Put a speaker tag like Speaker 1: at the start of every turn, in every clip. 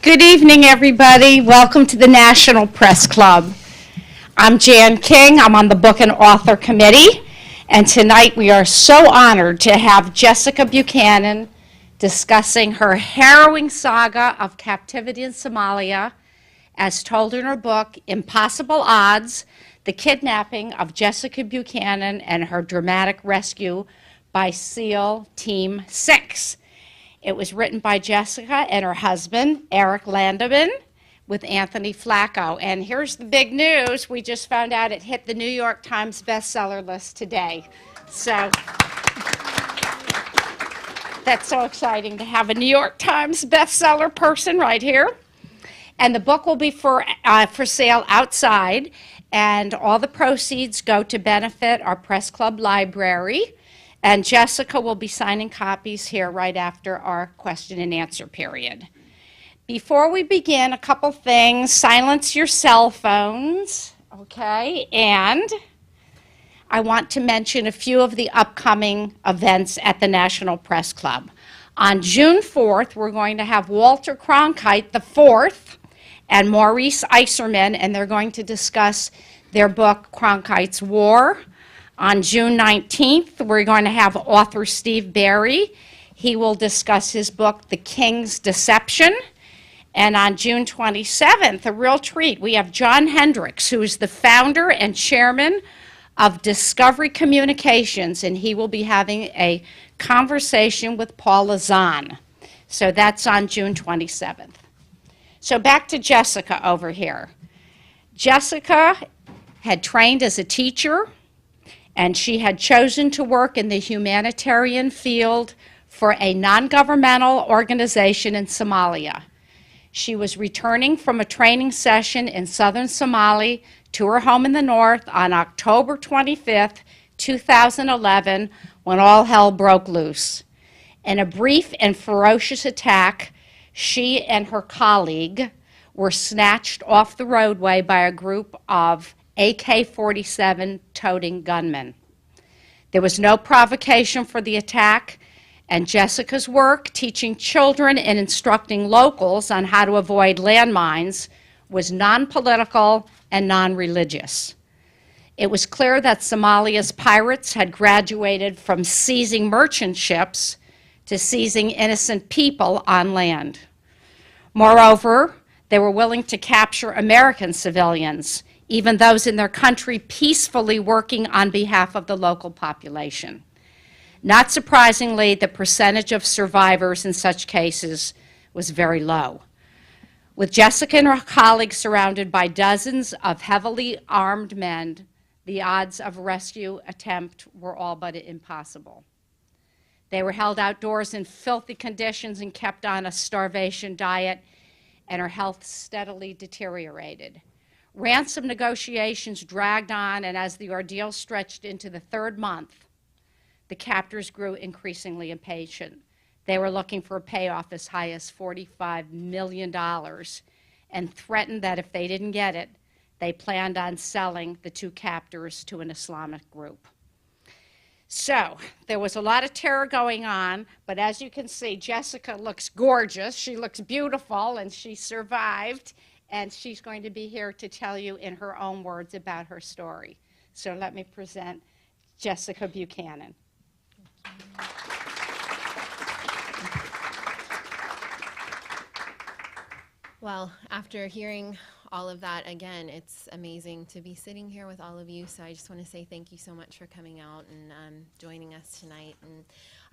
Speaker 1: Good evening, everybody. Welcome to the National Press Club. I'm Jan King. I'm on the Book and Author Committee. And tonight we are so honored to have Jessica Buchanan discussing her harrowing saga of captivity in Somalia, as told in her book, Impossible Odds, The Kidnapping of Jessica Buchanan and Her Dramatic Rescue by SEAL Team 6. It was written by Jessica and her husband, Erik Landemalm, with Anthony Flacco. And here's the big news. We just found out it hit the New York Times bestseller list today. So that's so exciting to have a New York Times bestseller person right here. And the book will be for sale outside, and all the proceeds go to benefit our Press Club library. And Jessica will be signing copies here right after our question and answer period. Before we begin, a couple things. Silence your cell phones, okay? And I want to mention a few of the upcoming events at the National Press Club. On June 4th, we're going to have Walter Cronkite IV and Maurice Eiserman, and they're going to discuss their book, Cronkite's War. On June 19th, we're going to have author Steve Berry. He will discuss his book, The King's Deception. And on June 27th, a real treat, we have John Hendricks, who is the founder and chairman of Discovery Communications, and he will be having a conversation with Paula Zahn. So that's on June 27th. So back to Jessica over here. Jessica had trained as a teacher, and she had chosen to work in the humanitarian field for a non-governmental organization in Somalia. She was returning from a training session in southern Somalia to her home in the north on October 25th, 2011, when all hell broke loose. In a brief and ferocious attack, she and her colleague were snatched off the roadway by a group of AK-47 toting gunmen. There was no provocation for the attack, and Jessica's work teaching children and instructing locals on how to avoid landmines was non-political and non-religious. It was clear that Somalia's pirates had graduated from seizing merchant ships to seizing innocent people on land. Moreover, they were willing to capture American civilians, even those in their country peacefully working on behalf of the local population. Not surprisingly, the percentage of survivors in such cases was very low. With Jessica and her colleagues surrounded by dozens of heavily armed men, the odds of a rescue attempt were all but impossible. They were held outdoors in filthy conditions and kept on a starvation diet, and her health steadily deteriorated. Ransom negotiations dragged on, and as the ordeal stretched into the third month, the captors grew increasingly impatient. They were looking for a payoff as high as $45 million and threatened that if they didn't get it, they planned on selling the two captors to an Islamic group. So there was a lot of terror going on, but as you can see, Jessica looks gorgeous. She looks beautiful, and she survived. And she's going to be here to tell you in her own words about her story. So let me present Jessica Buchanan.
Speaker 2: Well, after hearing all of that, again, it's amazing to be sitting here with all of you. So I just want to say thank you so much for coming out and joining us tonight.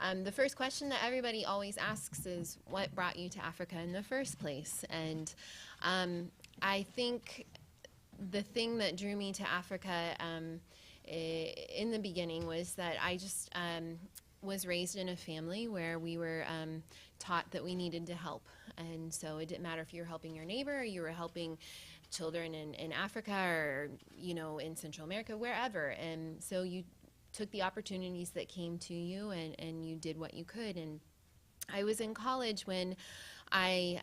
Speaker 2: And the first question that everybody always asks is, what brought you to Africa in the first place? And I think the thing that drew me to Africa in the beginning was that I just was raised in a family where we were taught that we needed to help. And so it didn't matter if you were helping your neighbor or you were helping children in Africa or, you know, in Central America, wherever. And so you took the opportunities that came to you and you did what you could. And I was in college when I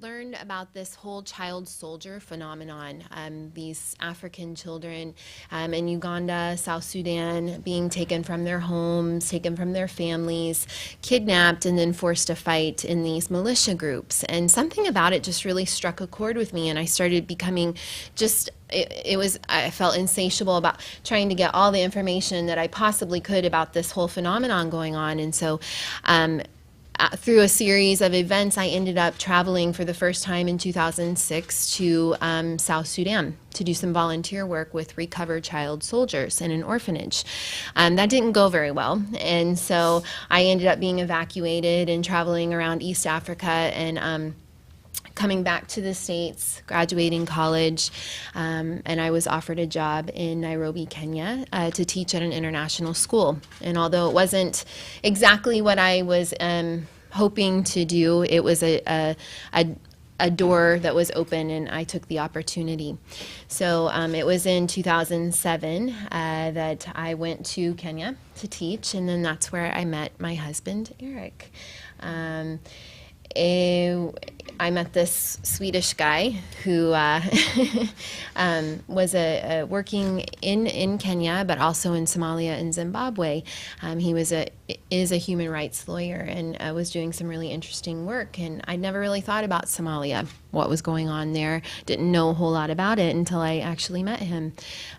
Speaker 2: learned about this whole child soldier phenomenon, these African children in Uganda, South Sudan, being taken from their homes, taken from their families, kidnapped, and then forced to fight in these militia groups. And something about it just really struck a chord with me, and I started becoming just I felt insatiable about trying to get all the information that I possibly could about this whole phenomenon going on. And so through a series of events, I ended up traveling for the first time in 2006 to South Sudan to do some volunteer work with recovered child soldiers in an orphanage. That didn't go very well, and so I ended up being evacuated and traveling around East Africa and coming back to the States, graduating college, and I was offered a job in Nairobi, Kenya, to teach at an international school. And although it wasn't exactly what I was hoping to do, it was a door that was open, and I took the opportunity. So it was in 2007 that I went to Kenya to teach, and then that's where I met my husband, Erik. I met this Swedish guy who was working in Kenya, but also in Somalia and Zimbabwe. He is a human rights lawyer and was doing some really interesting work. And I'd never really thought about Somalia, what was going on there. Didn't know a whole lot about it until I actually met him.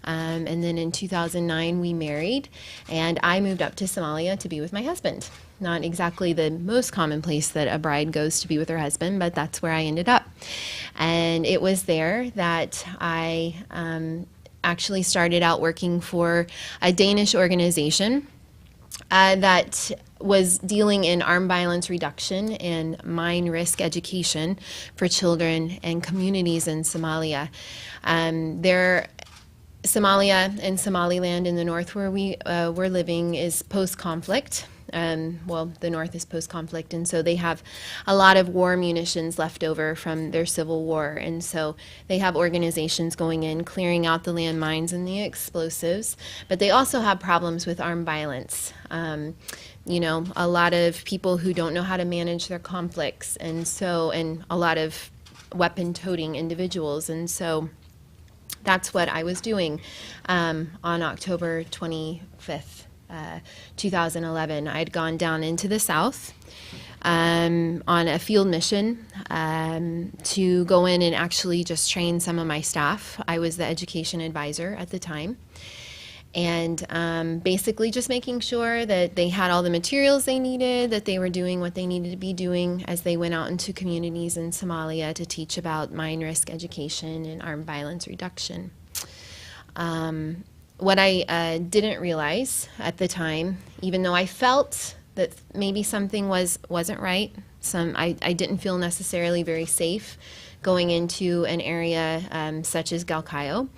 Speaker 2: And then in 2009, we married, and I moved up to Somalia to be with my husband. Not exactly the most common place that a bride goes to be with her husband, but that's where I ended up. And it was there that I actually started out working for a Danish organization that was dealing in armed violence reduction and mine risk education for children and communities in Somalia. Somalia and Somaliland in the north where we were living is post-conflict. The north is post-conflict, and so they have a lot of war munitions left over from their civil war, and so they have organizations going in, clearing out the landmines and the explosives, but they also have problems with armed violence. A lot of people who don't know how to manage their conflicts, and a lot of weapon-toting individuals, and so that's what I was doing on October 25th. 2011. I'd gone down into the South on a field mission to go in and actually just train some of my staff. I was the education advisor at the time. And basically just making sure that they had all the materials they needed, that they were doing what they needed to be doing as they went out into communities in Somalia to teach about mine risk education and armed violence reduction. What I didn't realize at the time, even though I felt that maybe something wasn't right, I didn't feel necessarily very safe going into an area such as Galkayo,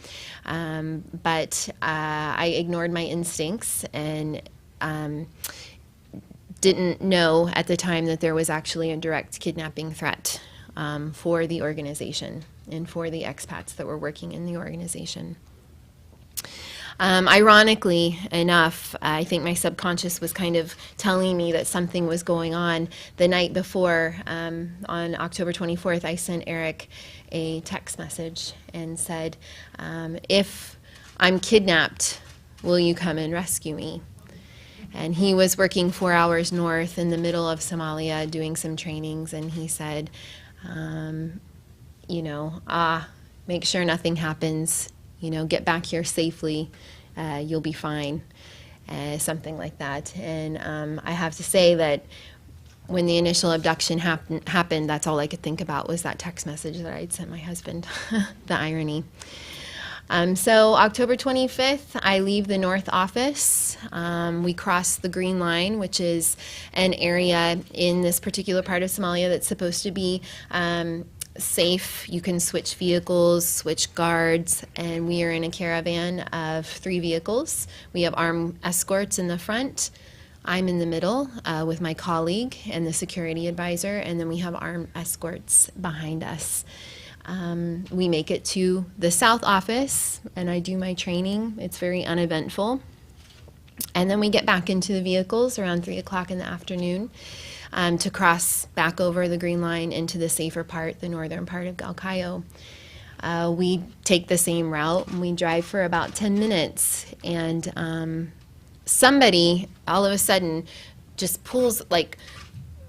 Speaker 2: but I ignored my instincts and didn't know at the time that there was actually a direct kidnapping threat for the organization and for the expats that were working in the organization. Ironically enough, I think my subconscious was kind of telling me that something was going on. The night before, on October 24th, I sent Erik a text message and said, if I'm kidnapped, will you come and rescue me? And he was working 4 hours north in the middle of Somalia doing some trainings, and he said, make sure nothing happens. Get back here safely, you'll be fine, something like that. And I have to say that when the initial abduction happened, that's all I could think about was that text message that I'd sent my husband, the irony. So October 25th, I leave the North office. We cross the Green Line, which is an area in this particular part of Somalia that's supposed to be safe. You can switch vehicles, switch guards, and we are in a caravan of 3 vehicles. We have armed escorts in the front. I'm in the middle with my colleague and the security advisor, and then we have armed escorts behind us. We make it to the South office, and I do my training. It's very uneventful. And then we get back into the vehicles around 3 o'clock in the afternoon. to cross back over the Green Line into the safer part, the northern part of Galkayo. We take the same route and we drive for about 10 minutes, and somebody all of a sudden just pulls like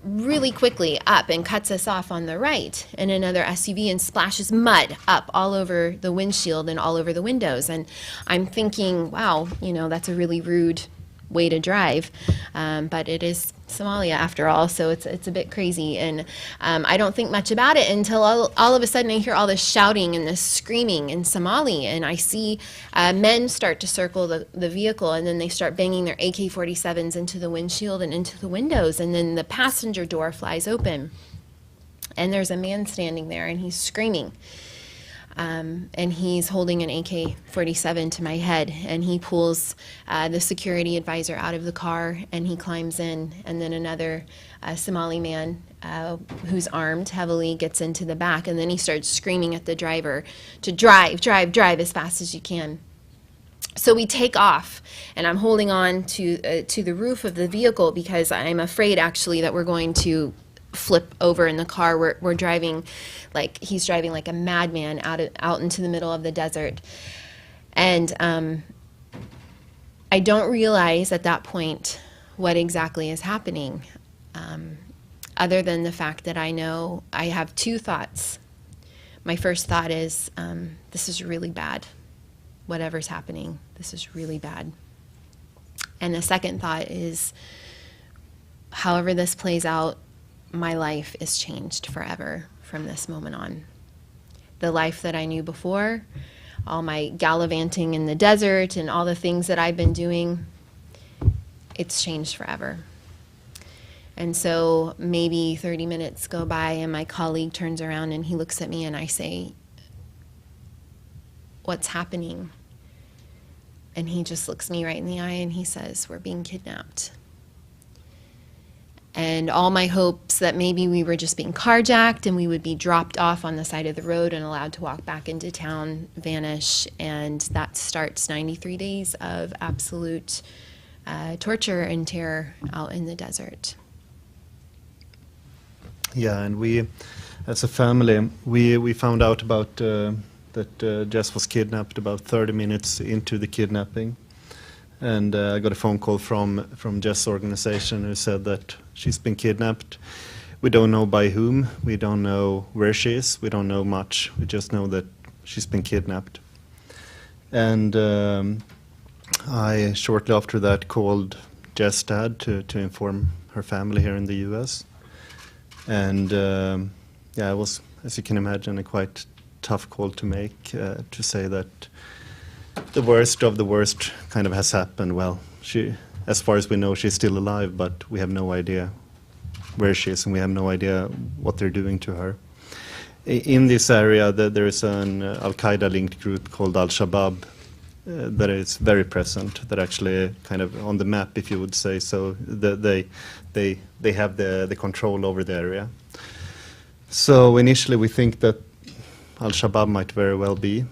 Speaker 2: really quickly up and cuts us off on the right in another SUV and splashes mud up all over the windshield and all over the windows. And I'm thinking, wow, that's a really rude way to drive. But it is Somalia after all, so it's a bit crazy. And I don't think much about it until all of a sudden I hear all this shouting and this screaming in Somali, and I see men start to circle the vehicle, and then they start banging their AK-47s into the windshield and into the windows, and then the passenger door flies open, and there's a man standing there, and he's screaming. And he's holding an AK-47 to my head, and he pulls the security advisor out of the car, and he climbs in, and then another Somali man who's armed heavily gets into the back, and then he starts screaming at the driver to drive as fast as you can. So we take off, and I'm holding on to the roof of the vehicle because I'm afraid actually that we're going to flip over in the car. We're driving like he's driving like a madman out into the middle of the desert, and I don't realize at that point what exactly is happening, other than the fact that I know I have two thoughts. My first thought is, this is really bad. Whatever's happening, this is really bad. And the second thought is, however this plays out, my life is changed forever from this moment on. The life that I knew before, all my gallivanting in the desert and all the things that I've been doing, it's changed forever. And so maybe 30 minutes go by and my colleague turns around and he looks at me and I say, "What's happening?" And he just looks me right in the eye and he says, "We're being kidnapped." And all my hopes that maybe we were just being carjacked and we would be dropped off on the side of the road and allowed to walk back into town vanish. And that starts 93 days of absolute torture and terror out in the desert.
Speaker 3: Yeah, and we, as a family, we found out about that Jess was kidnapped about 30 minutes into the kidnapping. And I got a phone call from Jess' organization who said that she's been kidnapped. We don't know by whom. We don't know where she is. We don't know much. We just know that she's been kidnapped. And I, shortly after that, called Jess' dad to inform her family here in the U.S. And yeah, it was, as you can imagine, a quite tough call to make, to say that the worst of the worst kind of has happened. Well, she, as far as we know, she's still alive, but we have no idea where she is, and we have no idea what they're doing to her. In this area, there is an Al-Qaeda-linked group called Al-Shabaab that is very present, that actually kind of on the map, if you would say so, they have the control over the area. So initially we think that Al-Shabaab might very well be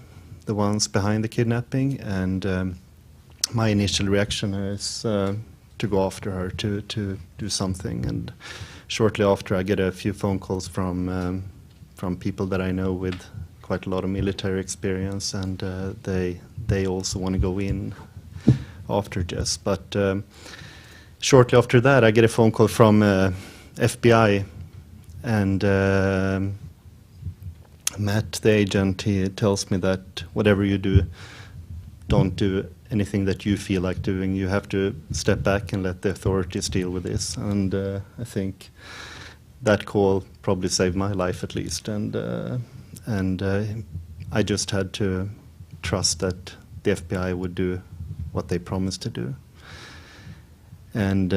Speaker 3: the ones behind the kidnapping, and my initial reaction is to go after her, to do something. And shortly after, I get a few phone calls from people that I know with quite a lot of military experience, and they also want to go in after Jess. But shortly after that, I get a phone call from FBI, and Matt, the agent, he tells me that whatever you do, don't do anything that you feel like doing. You have to step back and let the authorities deal with this. And I think that call probably saved my life, at least. And I just had to trust that the FBI would do what they promised to do. And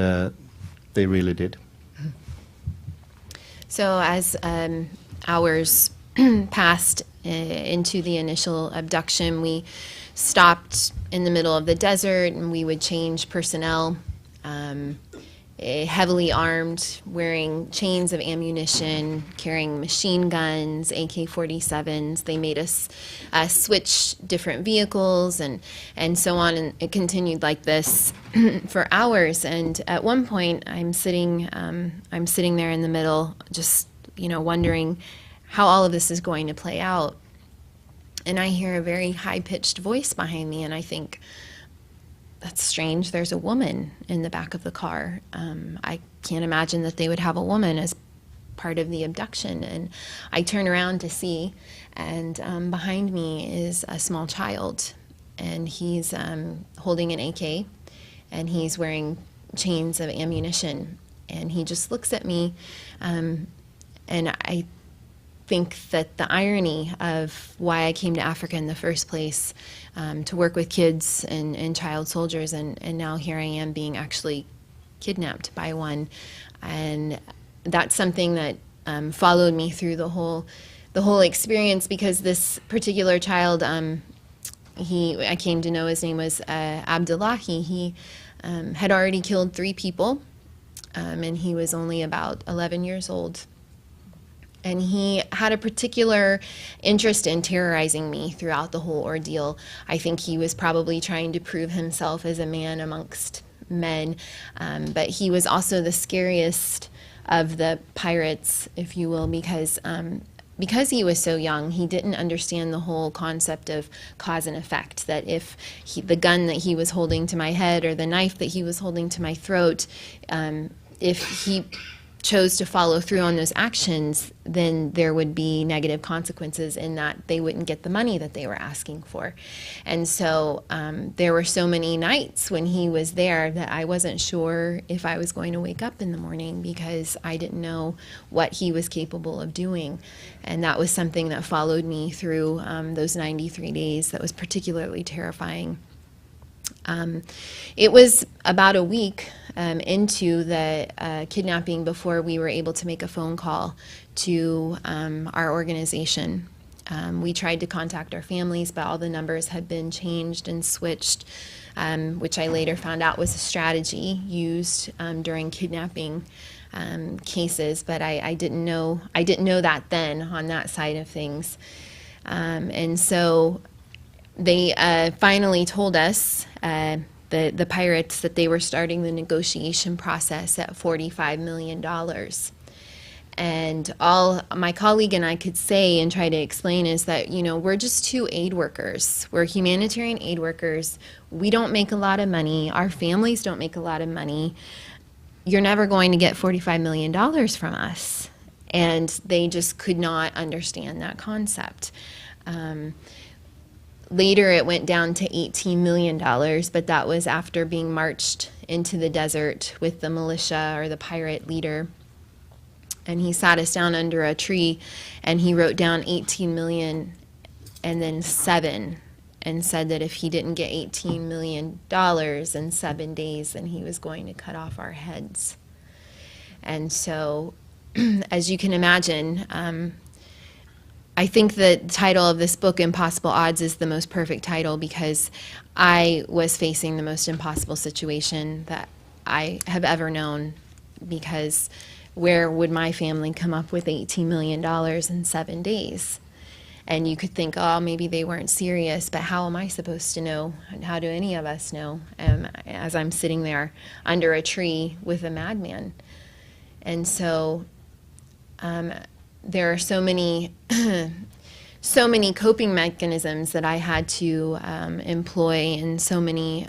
Speaker 3: they really did.
Speaker 2: So as hours passed into the initial abduction, we stopped in the middle of the desert and we would change personnel. heavily armed, wearing chains of ammunition, carrying machine guns, AK-47s. They made us switch different vehicles and so on, and it continued like this for hours. And at one point, I'm sitting there in the middle, just wondering how all of this is going to play out. And I hear a very high-pitched voice behind me, and I think, that's strange. There's a woman in the back of the car. I can't imagine that they would have a woman as part of the abduction. And I turn around to see, and behind me is a small child, and he's holding an AK, and he's wearing chains of ammunition. And he just looks at me, and I think that the irony of why I came to Africa in the first place, to work with kids and child soldiers, and now here I am being actually kidnapped by one. And that's something that followed me through the whole experience, because this particular child, I came to know his name was Abdullahi. He had already killed 3 people, and he was only about 11 years old. And he had a particular interest in terrorizing me throughout the whole ordeal. I think he was probably trying to prove himself as a man amongst men, but he was also the scariest of the pirates, if you will, because he was so young, he didn't understand the whole concept of cause and effect, that if the gun that he was holding to my head or the knife that he was holding to my throat, if he chose to follow through on those actions, then there would be negative consequences in that they wouldn't get the money that they were asking for. And so there were so many nights when he was there that I wasn't sure if I was going to wake up in the morning, because I didn't know what he was capable of doing. And that was something that followed me through those 93 days. That was particularly terrifying. It was about a week into the kidnapping before we were able to make a phone call to our organization. We tried to contact our families, but all the numbers had been changed and switched, which I later found out was a strategy used during kidnapping cases. But I didn't know that then on that side of things, and so they finally told us, the pirates, that they were starting the negotiation process at $45 million. And all my colleague and I could say and try to explain is that, we're just 2 aid workers. We're humanitarian aid workers. We don't make a lot of money. Our families don't make a lot of money. You're never going to get $45 million from us. And they just could not understand that concept. Later, it went down to $18 million, but that was after being marched into the desert with the militia or the pirate leader. And he sat us down under a tree, and he wrote down 18 million and then 7, and said that if he didn't get $18 million in 7 days, then he was going to cut off our heads. And so, as you can imagine, I think the title of this book, Impossible Odds, is the most perfect title, because I was facing the most impossible situation that I have ever known, because where would my family come up with $18 million in 7 days? And you could think, oh, maybe they weren't serious, but how am I supposed to know? And how do any of us know, as I'm sitting there under a tree with a madman? And so there are so many coping mechanisms that I had to employ, and so many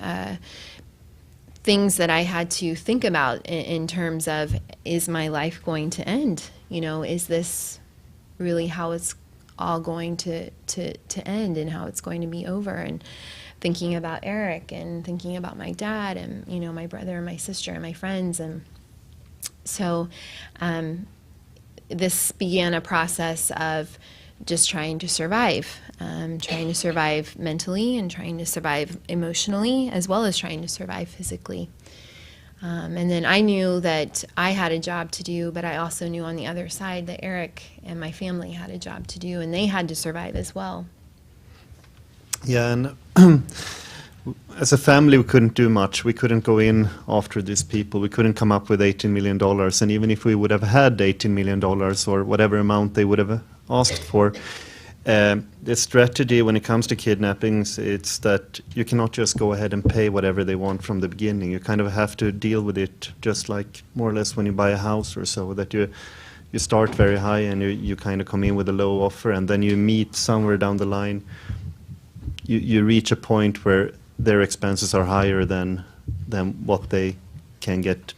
Speaker 2: things that I had to think about in terms of, is my life going to end? Is this really how it's all going to end, and how it's going to be over? And thinking about Erik, and thinking about my dad, and my brother and my sister and my friends. And so this began a process of just trying to survive mentally, and trying to survive emotionally, as well as trying to survive physically. And then I knew that I had a job to do, but I also knew on the other side that Erik and my family had a job to do, and they had to survive as well.
Speaker 3: Yeah, and as a family, we couldn't do much. We couldn't go in after these people. We couldn't come up with $18 million. And even if we would have had $18 million or whatever amount they would have asked for, the strategy when it comes to kidnappings, it's that you cannot just go ahead and pay whatever they want from the beginning. You kind of have to deal with it just like more or less when you buy a house or so, that you start very high and you kind of come in with a low offer, and then you meet somewhere down the line. You reach a point where their expenses are higher than what they can get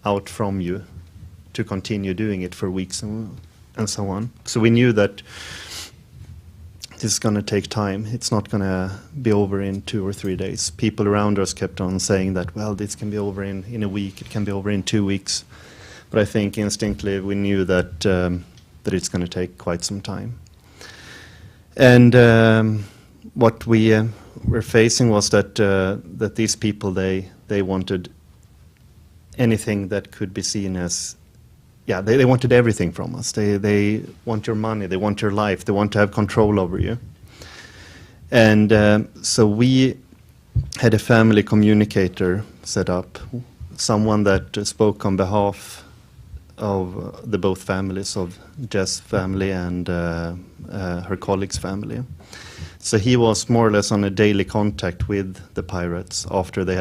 Speaker 3: out from you to continue doing it for weeks and so on. So we knew that this is going to take time. It's not going to be over in 2 or 3 days. People around us kept on saying that, well, this can be over in a week, it can be over in 2 weeks. But I think instinctively we knew that that it's going to take quite some time. And what we were facing was that that these people, they wanted anything that could be seen as, they wanted everything from us. They want your money, they want your life, they want to have control over you. And so we had a family communicator set up, someone that spoke on behalf of the both families, of Jess' family and her colleague's family. So he was more or less on a daily contact with the pirates after they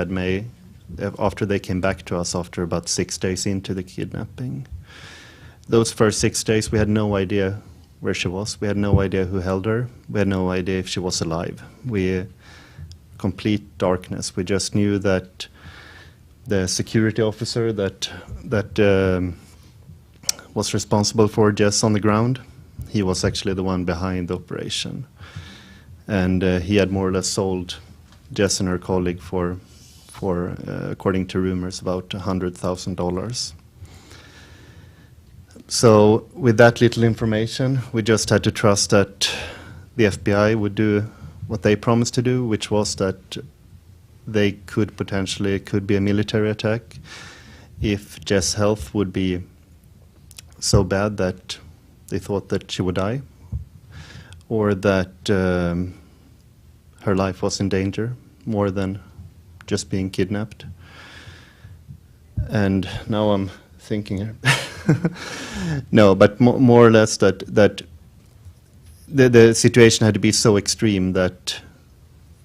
Speaker 3: came back to us after about 6 days into the kidnapping. Those first 6 days, we had no idea where she was. We had no idea who held her. We had no idea if she was alive. Complete darkness. We just knew that the security officer that was responsible for Jess on the ground, he was actually the one behind the operation. And he had more or less sold Jess and her colleague for according to rumors, about $100,000. So with that little information, we just had to trust that the FBI would do what they promised to do, which was that they could be a military attack if Jess' health would be so bad that they thought that she would die, or that her life was in danger more than just being kidnapped. And now I'm thinking here. No, but more or less that the situation had to be so extreme that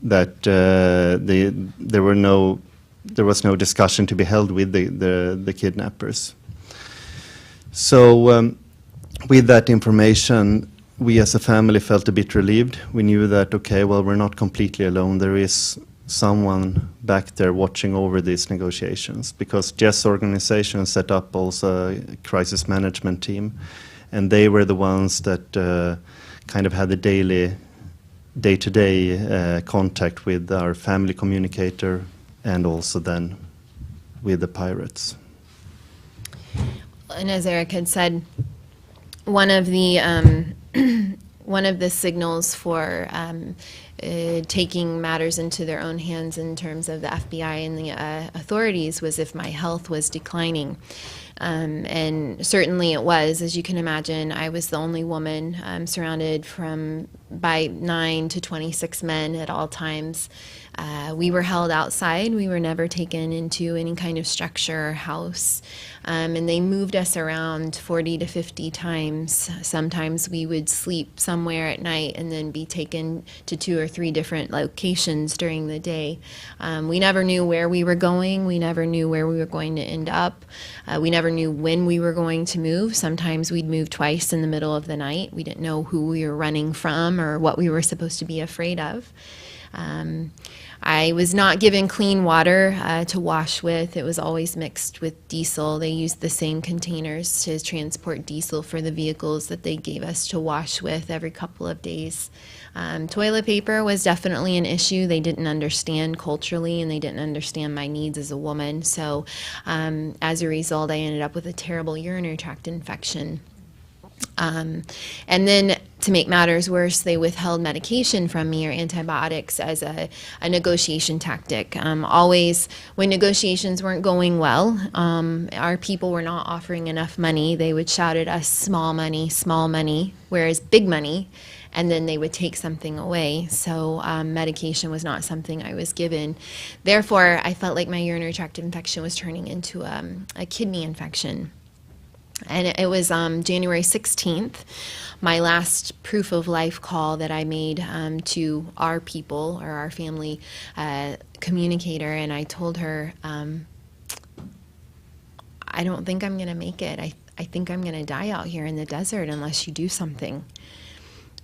Speaker 3: there was no discussion to be held with the kidnappers. So with that information, we as a family felt a bit relieved. We knew that, okay, well, we're not completely alone. There is someone back there watching over these negotiations, because Jess' organization set up also a crisis management team, and they were the ones that kind of had the day-to-day contact with our family communicator and also then with the pirates.
Speaker 2: And as Erik had said, one of the signals for taking matters into their own hands in terms of the FBI and the authorities was if my health was declining. And certainly it was. As you can imagine, I was the only woman surrounded by 9 to 26 men at all times. We were held outside. We were never taken into any kind of structure or house. And they moved us around 40 to 50 times. Sometimes we would sleep somewhere at night and then be taken to 2 or 3 different locations during the day. We never knew where we were going. We never knew where we were going to end up. We never knew when we were going to move. Sometimes we'd move twice in the middle of the night. We didn't know who we were running from or what we were supposed to be afraid of. I was not given clean water to wash with. It was always mixed with diesel. They used the same containers to transport diesel for the vehicles that they gave us to wash with every couple of days. Toilet paper was definitely an issue. They didn't understand culturally, and they didn't understand my needs as a woman. So as a result, I ended up with a terrible urinary tract infection. And then to make matters worse, they withheld medication from me, or antibiotics, as a negotiation tactic. Always, when negotiations weren't going well, our people were not offering enough money, they would shout at us, small money, whereas big money. and then they would take something away. So medication was not something I was given. Therefore, I felt like my urinary tract infection was turning into a kidney infection. And it was January 16th, my last proof of life call that I made to our people, or our family communicator, and I told her, I don't think I'm going to make it. I think I'm going to die out here in the desert unless you do something.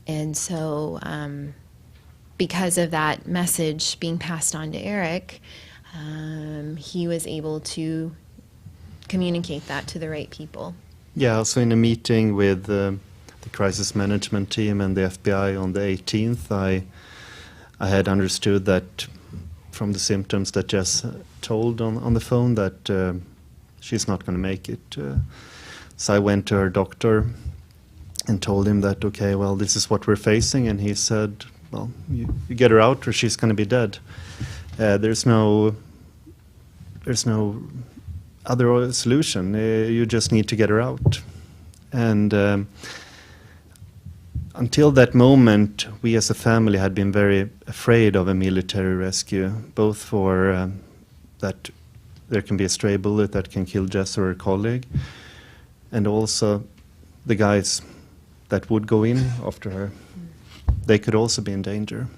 Speaker 2: And so because of that message being passed on to Erik, he was able to communicate that to the right people.
Speaker 3: Yeah, so in a meeting with the crisis management team and the FBI on the 18th, I had understood that from the symptoms that Jess told on the phone that she's not going to make it. So I went to her doctor and told him that, okay, well, this is what we're facing. And he said, well, you get her out or she's going to be dead. There's no other solution. You just need to get her out. And until that moment, we as a family had been very afraid of a military rescue, both for that there can be a stray bullet that can kill Jess or her colleague, and also the guys that would go in after her. They could also be in danger.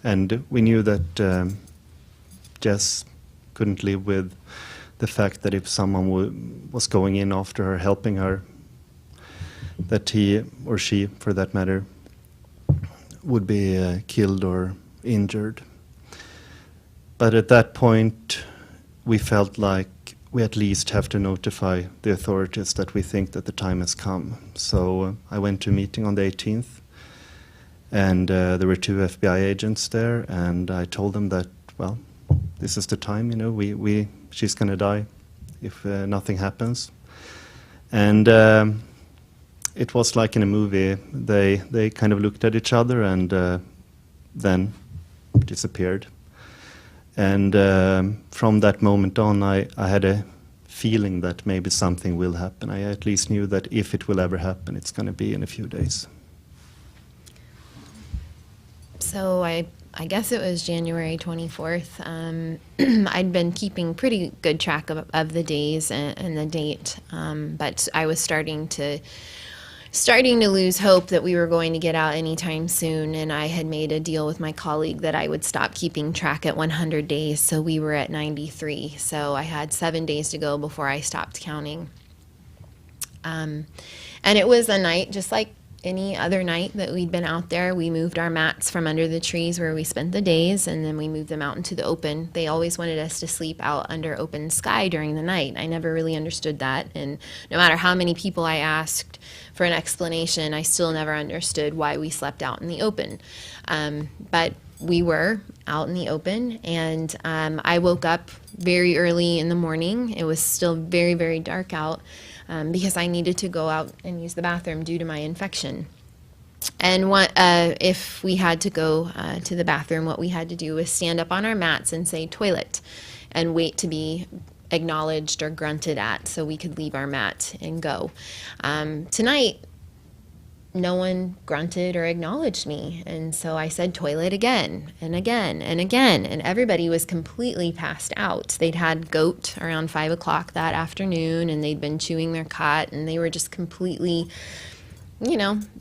Speaker 3: And we knew that Jess couldn't live with the fact that if someone was going in after her, helping her, that he or she, for that matter, would be killed or injured. But at that point, we felt like we at least have to notify the authorities that we think that the time has come. So I went to a meeting on the 18th, and there were 2 FBI agents there, and I told them that, well, this is the time, she's going to die if nothing happens. And it was like in a movie. They kind of looked at each other and then disappeared. And from that moment on, I had a feeling that maybe something will happen. I at least knew that if it will ever happen, it's going to be in a few days.
Speaker 2: So I guess it was January 24th. I'd been keeping pretty good track of the days and the date, but I was starting to lose hope that we were going to get out anytime soon, and I had made a deal with my colleague that I would stop keeping track at 100 days, so we were at 93. So I had 7 days to go before I stopped counting. And it was a night just like any other night that we'd been out there. We moved our mats from under the trees where we spent the days, and then we moved them out into the open. They always wanted us to sleep out under open sky during the night. I never really understood that, and no matter how many people I asked for an explanation, I still never understood why we slept out in the open. But we were out in the open, and I woke up very early in the morning. It was still very, very dark out, because I needed to go out and use the bathroom due to my infection. And if we had to go to the bathroom, what we had to do was stand up on our mats and say toilet and wait to be acknowledged or grunted at so we could leave our mat and go. Tonight, no one grunted or acknowledged me, and so I said toilet again and again and again, and everybody was completely passed out. They'd had goat around 5 o'clock that afternoon, and they'd been chewing their cud, and they were just completely,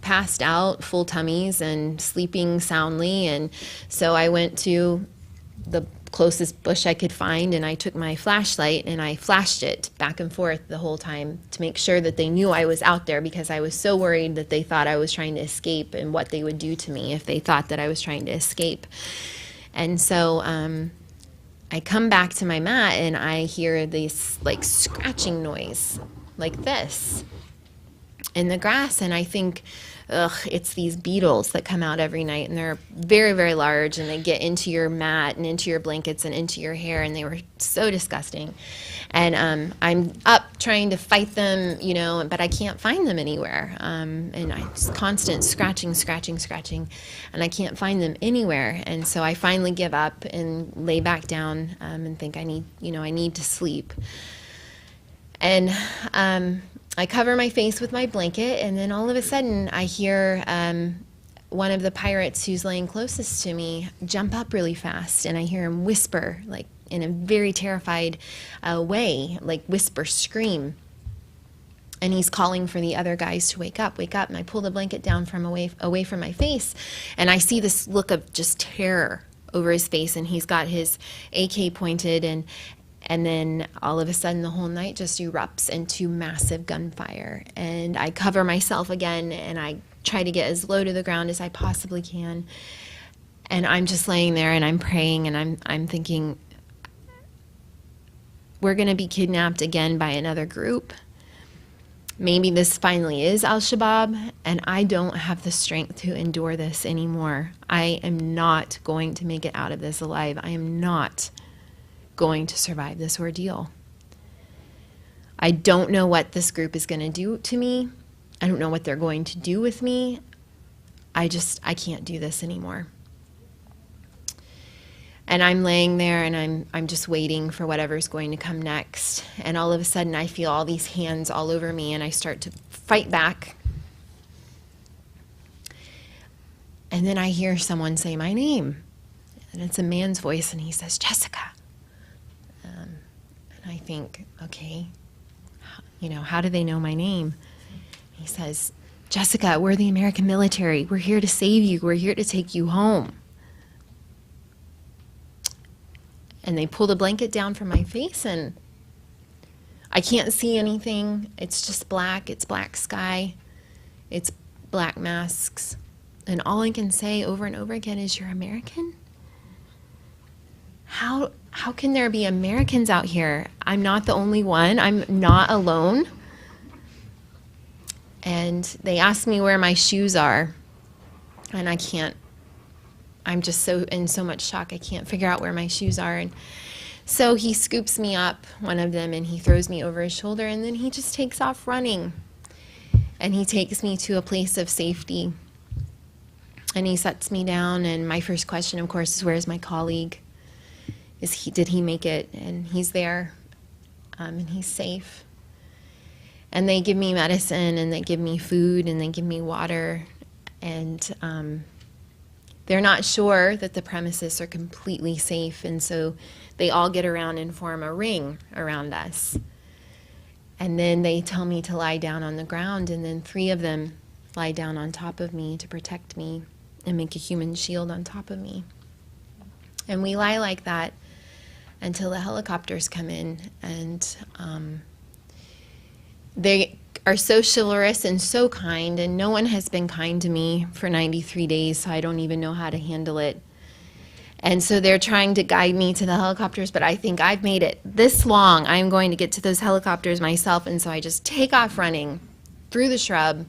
Speaker 2: passed out, full tummies and sleeping soundly. And so I went to the closest bush I could find, and I took my flashlight and I flashed it back and forth the whole time to make sure that they knew I was out there, because I was so worried that they thought I was trying to escape and what they would do to me if they thought that I was trying to escape. And so I come back to my mat and I hear this like scratching noise like this in the grass, and I think, it's these beetles that come out every night, and they're very, very large, and they get into your mat and into your blankets and into your hair, and they were so disgusting. And I'm up trying to fight them, but I can't find them anywhere. And it's constant scratching, and I can't find them anywhere. And so I finally give up and lay back down and think I need to sleep. And I cover my face with my blanket, and then all of a sudden I hear one of the pirates who's laying closest to me jump up really fast, and I hear him whisper, like in a very terrified way, like whisper, scream. And he's calling for the other guys to wake up, wake up. And I pull the blanket down from away from my face, and I see this look of just terror over his face, and he's got his AK pointed, and then all of a sudden the whole night just erupts into massive gunfire. And I cover myself again, and I try to get as low to the ground as I possibly can. And I'm just laying there, and I'm praying, and I'm thinking, we're going to be kidnapped again by another group. Maybe this finally is Al-Shabaab, and I don't have the strength to endure this anymore. I am not going to make it out of this alive. I am not going to survive this ordeal. I don't know what this group is going to do to me. I don't know what they're going to do with me. I can't do this anymore. And I'm laying there, and I'm just waiting for whatever's going to come next. And all of a sudden, I feel all these hands all over me, and I start to fight back. And then I hear someone say my name. And it's a man's voice, and he says, Jessica. And I think, okay, how do they know my name? He says, Jessica, we're the American military. We're here to save you. We're here to take you home. And they pulled a blanket down from my face, and I can't see anything. It's just black. It's black sky. It's black masks. And all I can say over and over again is, you're American? How can there be Americans out here? I'm not the only one. I'm not alone. And they asked me where my shoes are, and I can't. I'm just in so much shock, I can't figure out where my shoes are. And so he scoops me up, one of them, and he throws me over his shoulder, and then he just takes off running. And he takes me to a place of safety. And he sets me down, and my first question, of course, is, where's my colleague? Did he make it? And he's there, and he's safe. And they give me medicine, and they give me food, and they give me water, and they're not sure that the premises are completely safe, and so they all get around and form a ring around us. And then they tell me to lie down on the ground, and then 3 of them lie down on top of me to protect me and make a human shield on top of me. And we lie like that until the helicopters come in, and they are so chivalrous and so kind, and no one has been kind to me for 93 days, so I don't even know how to handle it. And so they're trying to guide me to the helicopters, but I think I've made it this long. I'm going to get to those helicopters myself, and so I just take off running through the shrub,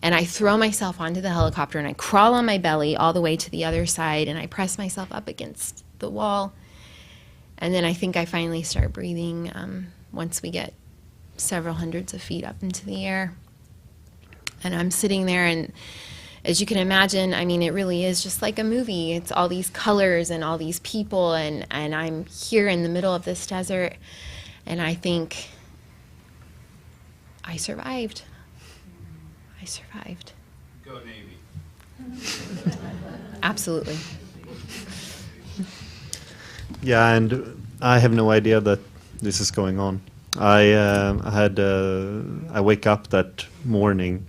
Speaker 2: and I throw myself onto the helicopter, and I crawl on my belly all the way to the other side, and I press myself up against the wall. And then I think I finally start breathing once we get several hundreds of feet up into the air. And I'm sitting there, and as you can imagine, I mean, it really is just like a movie. It's all these colors and all these people, and I'm here in the middle of this desert, and I think, I survived. I survived.
Speaker 4: Go Navy.
Speaker 2: Absolutely.
Speaker 3: Yeah, and I have no idea that this is going on. I wake up that morning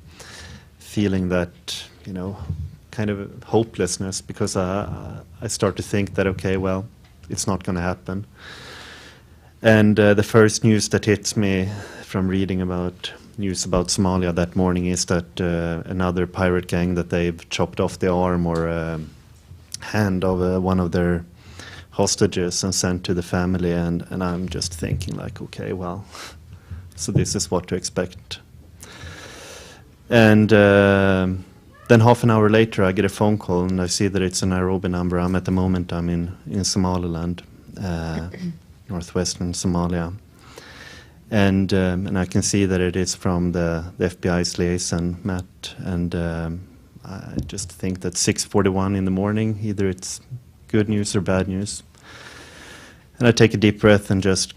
Speaker 3: feeling that, kind of hopelessness, because I start to think that, okay, well, it's not going to happen. And the first news that hits me from reading about Somalia that morning is that another pirate gang, that they've chopped off the arm or hand of one of their hostages and sent to the family, and I'm just thinking like, okay, well, so this is what to expect. And then half an hour later I get a phone call, and I see that it's a Nairobi number. At the moment I'm in Somaliland, northwestern Somalia, and I can see that it is from the FBI's liaison, Matt, and I just think that 6:41 in the morning, either it's good news or bad news. And I take a deep breath and just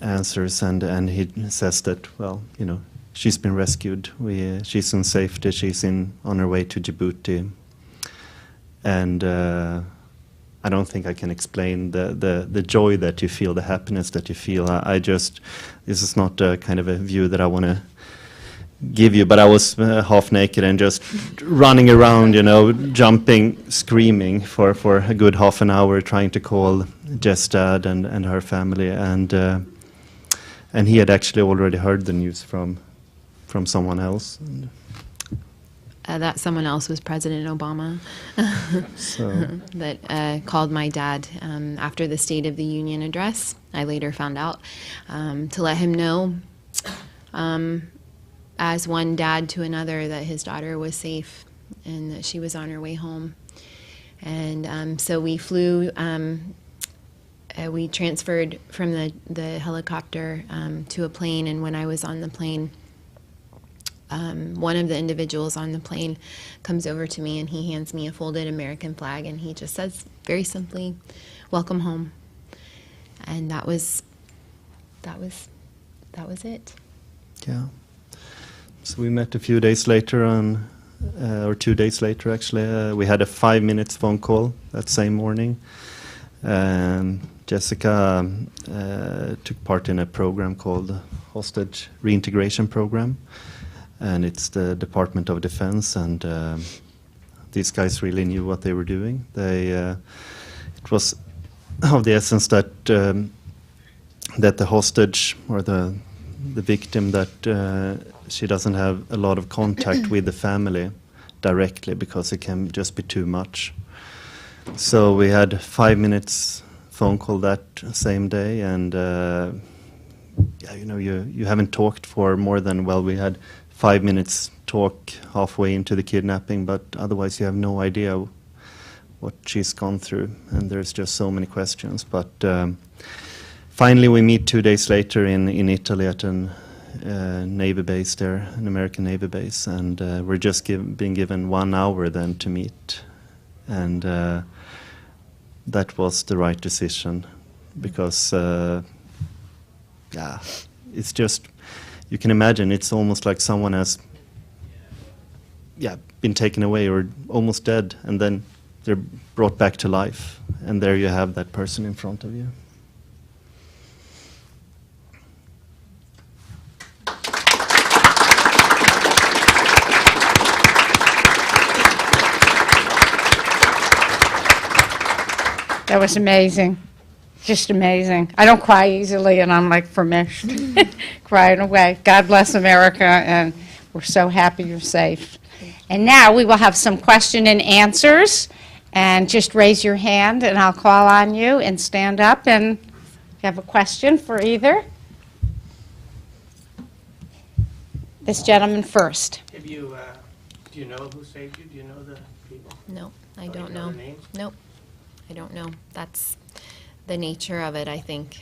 Speaker 3: answers, and he says that, well, she's been rescued. She's in safety. She's on her way to Djibouti, and I don't think I can explain the joy that you feel, the happiness that you feel. This is not a kind of a view that I want to give you, but I was half naked and just running around, jumping, screaming for a good half an hour, trying to call Jess' dad and her family, and he had actually already heard the news from someone else.
Speaker 2: That someone else was President Obama.
Speaker 3: So
Speaker 2: That called my dad after the State of the Union address. I later found out to let him know, as one dad to another, that his daughter was safe and that she was on her way home. And so we flew. We transferred from the helicopter to a plane, and when I was on the plane, one of the individuals on the plane comes over to me and he hands me a folded American flag, and he just says very simply, "Welcome home." And that was it.
Speaker 3: yeah. So we met a few days later or 2 days later actually. We had a 5 minutes phone call that same morning. Jessica took part in a program called Hostage Reintegration Program, and it's the Department of Defense, and these guys really knew what they were doing. It was of the essence that the hostage or the victim, that she doesn't have a lot of contact with the family directly because it can just be too much. So we had 5 minutes phone call that same day, and you haven't talked for more than, we had 5 minutes talk halfway into the kidnapping, but otherwise you have no idea what she's gone through, and there's just so many questions. But finally we meet 2 days later in Italy at an Navy base there, an American Navy base, and we're just being given 1 hour then to meet, and that was the right decision, because it's just, you can imagine, it's almost like someone has been taken away or almost dead, and then they're brought back to life, and there you have that person in front of you.
Speaker 1: That was amazing. Just amazing. I don't cry easily, and I'm like famished, crying away. God bless America, and we're so happy you're safe. And now we will have some question and answers, and just raise your hand, and I'll call on you and stand up, and you have a question for either. This gentleman first.
Speaker 4: Do you know who saved you? Do you know the people?
Speaker 2: No, I
Speaker 4: Oh,
Speaker 2: don't
Speaker 4: you know
Speaker 2: know.
Speaker 4: their names?
Speaker 2: Nope, I don't know. That's the nature of it, I think.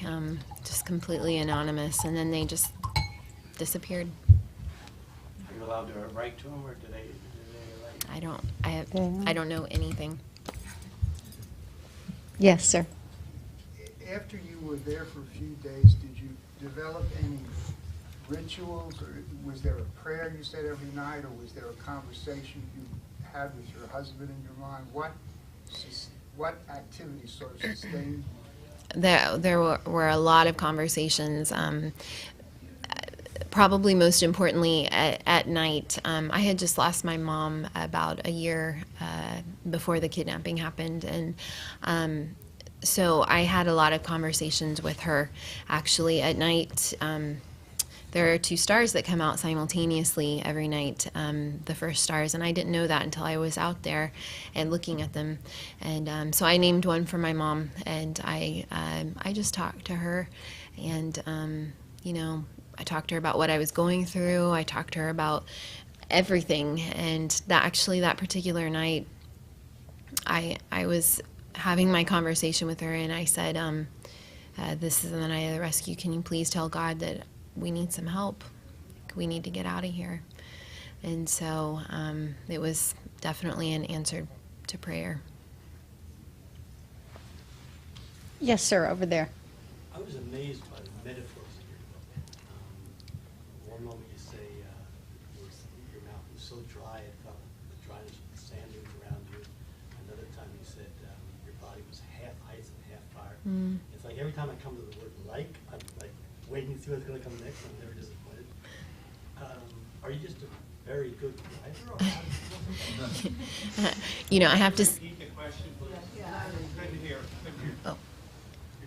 Speaker 2: Just completely anonymous, and then they just disappeared.
Speaker 4: Are you allowed to write to them, or do they write?
Speaker 2: I don't know anything.
Speaker 1: Yes, sir.
Speaker 5: After you were there for a few days, did you develop any rituals, or was there a prayer you said every night, or was there a conversation you had with your husband in your mind? What activities sort of sustained you?
Speaker 2: There were a lot of conversations. Probably most importantly at night. I had just lost my mom about a year before the kidnapping happened, and so I had a lot of conversations with her. Actually, at night, there are 2 stars that come out simultaneously every night, the first stars, and I didn't know that until I was out there and looking at them. And so I named one for my mom, and I just talked to her, and I talked to her about what I was going through. I talked to her about everything, and that particular night, I was having my conversation with her, and I said, "This is the night of the rescue. Can you please tell God that we need some help? We need to get out of here." And so it was definitely an answer to prayer.
Speaker 1: Yes, sir, over there.
Speaker 6: I was amazed by the metaphors here.
Speaker 4: one moment you say your mouth was so dry it felt the dryness of the sand dunes around you. Another time you said your body was half ice and half fire. It's like every time I come to the word like, I'm like waiting to see what's going to come next. I'm never disappointed. Are you just a very good writer? Or how does it work?
Speaker 2: You know, I have to.
Speaker 6: Repeat the question, please. Good to hear. Good to hear.
Speaker 2: Oh.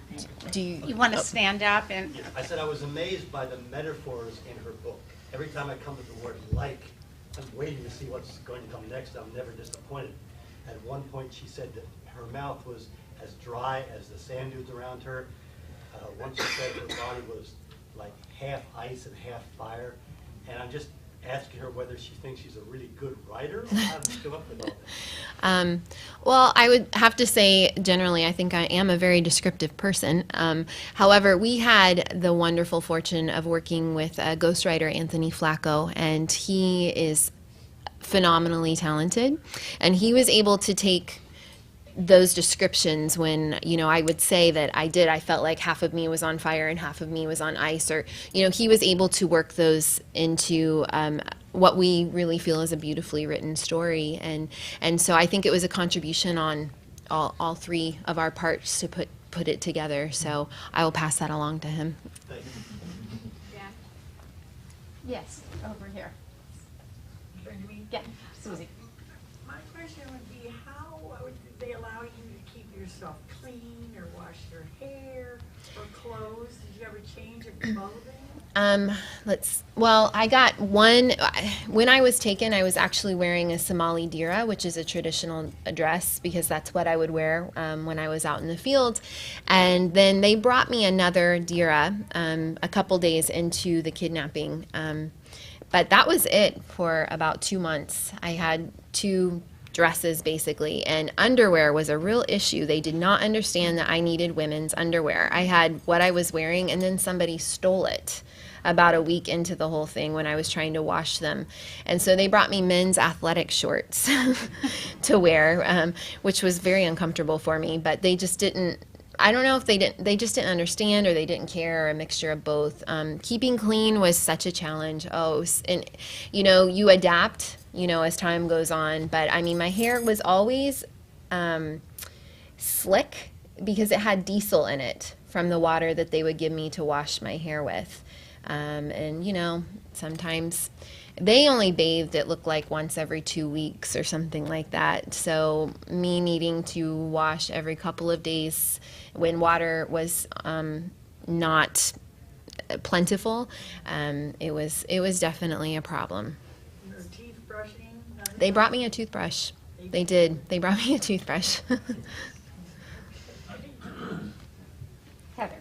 Speaker 6: Repeat the
Speaker 2: Do you?
Speaker 1: You want to stand up and,
Speaker 4: Yeah, I said I was amazed by the metaphors in her book. Every time I come to the word like, I'm waiting to see what's going to come next. I'm never disappointed. At one point, she said that her mouth was as dry as the sand dunes around her. Once she said her body was like half ice and half fire. And I'm just asking her whether she thinks she's a really good writer, or how did she come up with all that?
Speaker 2: Well, I would have to say, generally, I think I am a very descriptive person. However, we had the wonderful fortune of working with ghostwriter Anthony Flacco, and he is phenomenally talented. And he was able to take those descriptions when, you know, I would say that I felt like half of me was on fire and half of me was on ice, or, you know, he was able to work those into what we really feel is a beautifully written story. And so I think it was a contribution on all three of our parts to put it together. So I will pass that along to him.
Speaker 4: Thank you.
Speaker 1: yes, over here. Yeah, Susie.
Speaker 7: My question would be, how would they allow you to keep yourself clean or wash your hair or clothes? Did you ever change your clothing?
Speaker 2: Well, I got one, when I was taken, I was actually wearing a Somali dira, which is a traditional dress, because that's what I would wear when I was out in the field. And then they brought me another dira a couple days into the kidnapping. But that was it for about 2 months. I had 2 dresses basically, and underwear was a real issue. They did not understand that I needed women's underwear. I had what I was wearing, and then somebody stole it about a week into the whole thing when I was trying to wash them. And so they brought me men's athletic shorts to wear, which was very uncomfortable for me, but they just didn't, I don't know if they just didn't understand, or they didn't care, or a mixture of both. Keeping clean was such a challenge. And you know, you adapt, you know, as time goes on. But I mean, my hair was always slick because it had diesel in it from the water that they would give me to wash my hair with. And you know, sometimes they only bathed, it looked like, once every 2 weeks or something like that. So me needing to wash every couple of days when water was not plentiful, it was definitely a problem.
Speaker 7: Your teeth brushing? Nothing?
Speaker 2: They brought me a toothbrush. They did. They brought me a toothbrush.
Speaker 1: Heather.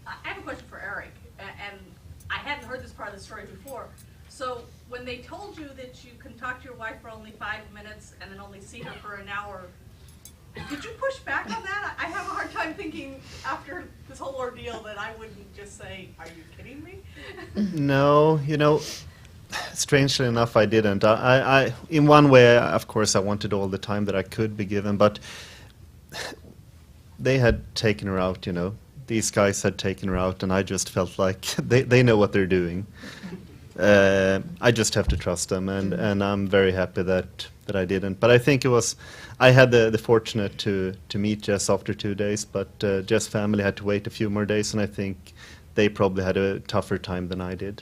Speaker 8: I have a question for Erik, and I hadn't heard this part of the story before. So when they told you that you can talk to your wife for only 5 minutes and then only see her for an hour, did you push back on that? I have a hard time thinking after this whole ordeal that I wouldn't just say, "Are you kidding me?"
Speaker 3: No, you know, strangely enough, I didn't. I in one way, of course, I wanted all the time that I could be given, but they had taken her out, you know. These guys had taken her out, and I just felt like they know what they're doing. I just have to trust them, and I'm very happy that I didn't. But I think I had the fortunate to meet Jess after 2 days, but Jess' family had to wait a few more days, and I think they probably had a tougher time than I did.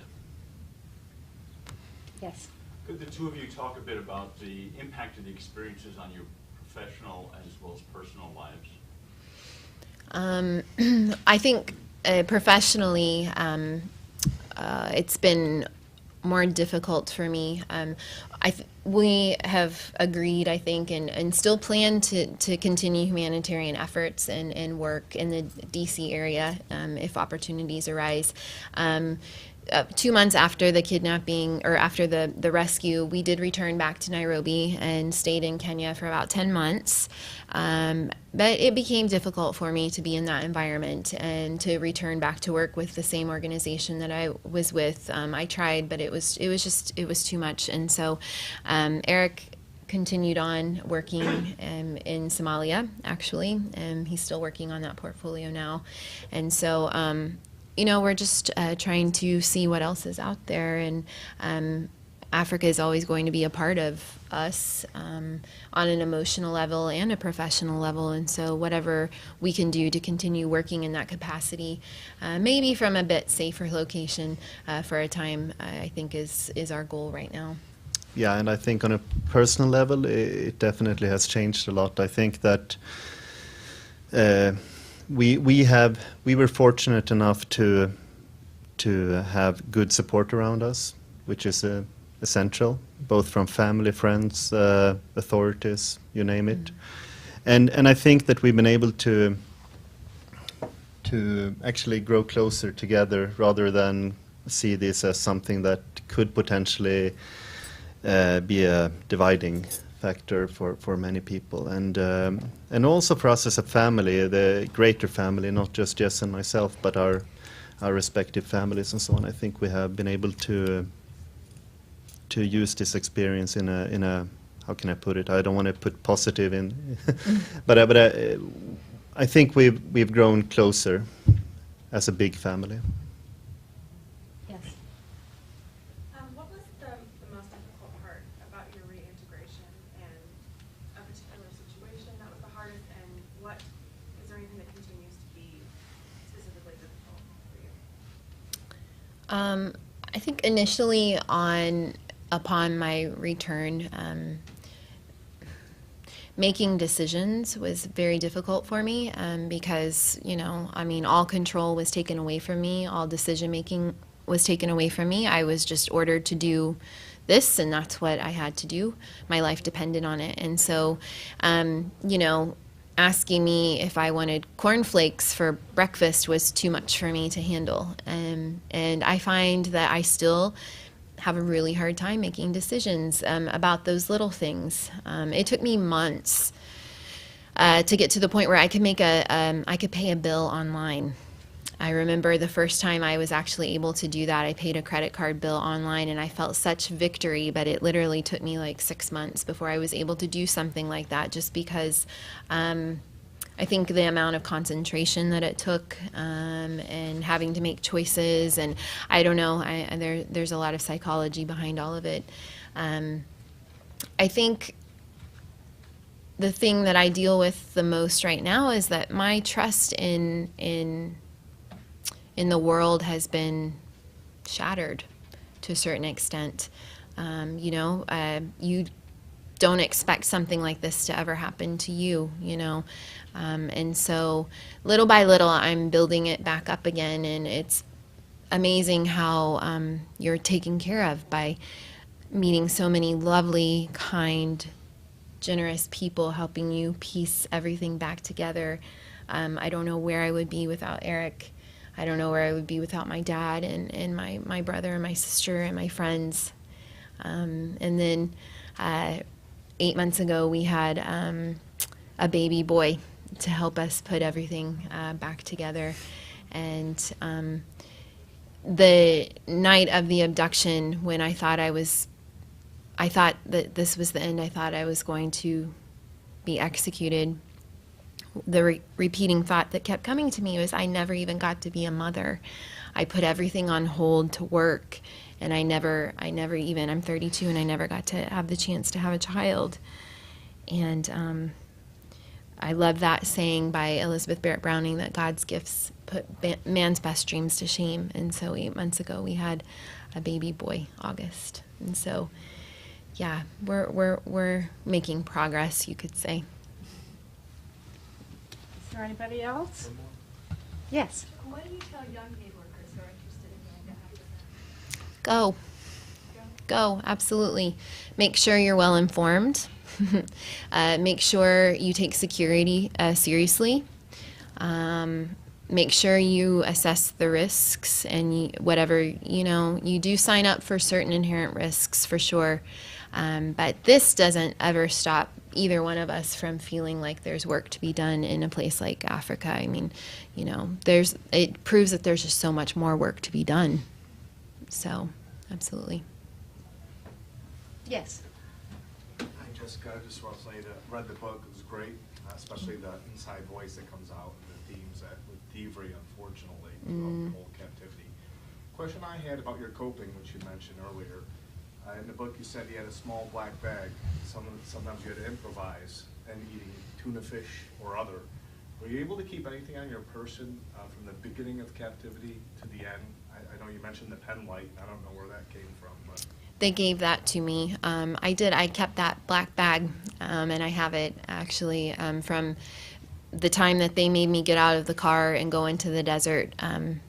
Speaker 1: Yes.
Speaker 6: Could the two of you talk a bit about the impact of the experiences on your professional as well as personal lives?
Speaker 2: I think professionally, it's been more difficult for me. We have agreed, I think, and still plan to continue humanitarian efforts and work in the DC area if opportunities arise. 2 months after the kidnapping, or after the rescue, we did return back to Nairobi and stayed in Kenya for about 10 months. But it became difficult for me to be in that environment and to return back to work with the same organization that I was with. I tried, but it was too much. And so Erik continued on working in Somalia, actually, and he's still working on that portfolio now. And so we're just trying to see what else is out there, and Africa is always going to be a part of us on an emotional level and a professional level, and so whatever we can do to continue working in that capacity, maybe from a bit safer location for a time, I think is our goal right now.
Speaker 3: Yeah, and I think on a personal level, it definitely has changed a lot. I think that we were fortunate enough to have good support around us, which is essential, both from family, friends, authorities, you name it. And I think that we've been able to actually grow closer together rather than see this as something that could potentially be a dividing factor for many people, and also for us as a family, the greater family, not just Jess and myself, but our respective families and so on. I think we have been able to use this experience in a how can I put it? I don't want to put positive in, but I think we've grown closer as a big family.
Speaker 1: Yes.
Speaker 9: What was the most difficult part about your reintegration, and a particular situation that was the hardest, and what is there anything that continues to be specifically difficult for you?
Speaker 2: I think initially upon my return, making decisions was very difficult for me because, all control was taken away from me, all decision making was taken away from me. I was just ordered to do this, and that's what I had to do. My life depended on it. And so, asking me if I wanted cornflakes for breakfast was too much for me to handle. And I find that I still have a really hard time making decisions about those little things. It took me months to get to the point where I could I could pay a bill online. I remember the first time I was actually able to do that. I paid a credit card bill online, and I felt such victory, but it literally took me like 6 months before I was able to do something like that, just because I think the amount of concentration that it took and having to make choices, and I don't know, there's a lot of psychology behind all of it. I think the thing that I deal with the most right now is that my trust in the world has been shattered to a certain extent. You don't expect something like this to ever happen to you, and so little by little I'm building it back up again, and it's amazing how you're taken care of by meeting so many lovely, kind, generous people helping you piece everything back together. I don't know where I would be without Erik. I don't know where I would be without my dad and my brother and my sister and my friends. And then 8 months ago, we had a baby boy to help us put everything back together. And the night of the abduction, when I thought that this was the end, I thought I was going to be executed, the repeating thought that kept coming to me was, I never even got to be a mother. I put everything on hold to work, and I never even, I'm 32, and I never got to have the chance to have a child. And I love that saying by Elizabeth Barrett Browning, that God's gifts put man's best dreams to shame. And so 8 months ago, we had a baby boy, August. And so, yeah, we're making progress, you could say.
Speaker 1: Is there anybody else? Yes.
Speaker 9: What do you tell young aid workers who are interested in going to Africa?
Speaker 2: Go, absolutely. Make sure you're well informed. Make sure you take security seriously. Make sure you assess the risks, and whatever, you do sign up for certain inherent risks for sure. But this doesn't ever stop either one of us from feeling like there's work to be done in a place like Africa. I mean, it proves that there's just so much more work to be done. So, absolutely.
Speaker 1: Yes.
Speaker 10: Hi, Jessica. I just want to say that I read the book. It was great, especially the inside voice that comes out. And themes that with thievery, unfortunately, throughout the whole captivity. Question I had about your coping, which you mentioned earlier. In the book, you said you had a small black bag. Sometimes you had to improvise and eating tuna fish or other. Were you able to keep anything on your person from the beginning of captivity to the end? I know you mentioned the pen light. I don't know where that came from, but.
Speaker 2: They gave that to me. I did. I kept that black bag, and I have it actually from the time that they made me get out of the car and go into the desert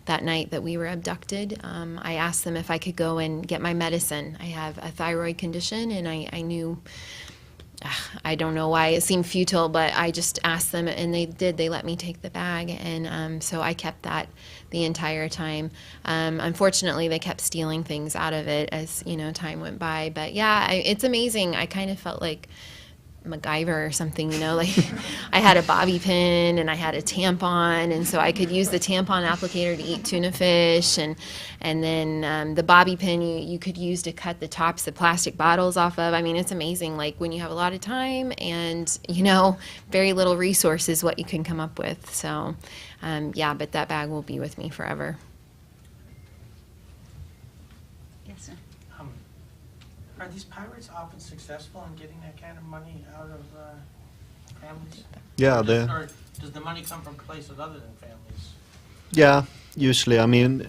Speaker 2: that night that we were abducted. I asked them if I could go and get my medicine. I have a thyroid condition, and I knew, I don't know why it seemed futile, but I just asked them, and they did. They let me take the bag, and so I kept that the entire time. Unfortunately, they kept stealing things out of it as time went by. But yeah, it's amazing. I kind of felt like MacGyver or something, like I had a bobby pin and I had a tampon, and so I could use the tampon applicator to eat tuna fish, and then the bobby pin you could use to cut the tops of plastic bottles off of. I mean, it's amazing, like when you have a lot of time and very little resources, what you can come up with. So yeah, but that bag will be with me forever.
Speaker 1: Yes, sir.
Speaker 11: Are these pirates often successful in getting that kind of money out of families?
Speaker 3: Yeah,
Speaker 11: Or does the money come from places other than families?
Speaker 3: Yeah, usually. I mean,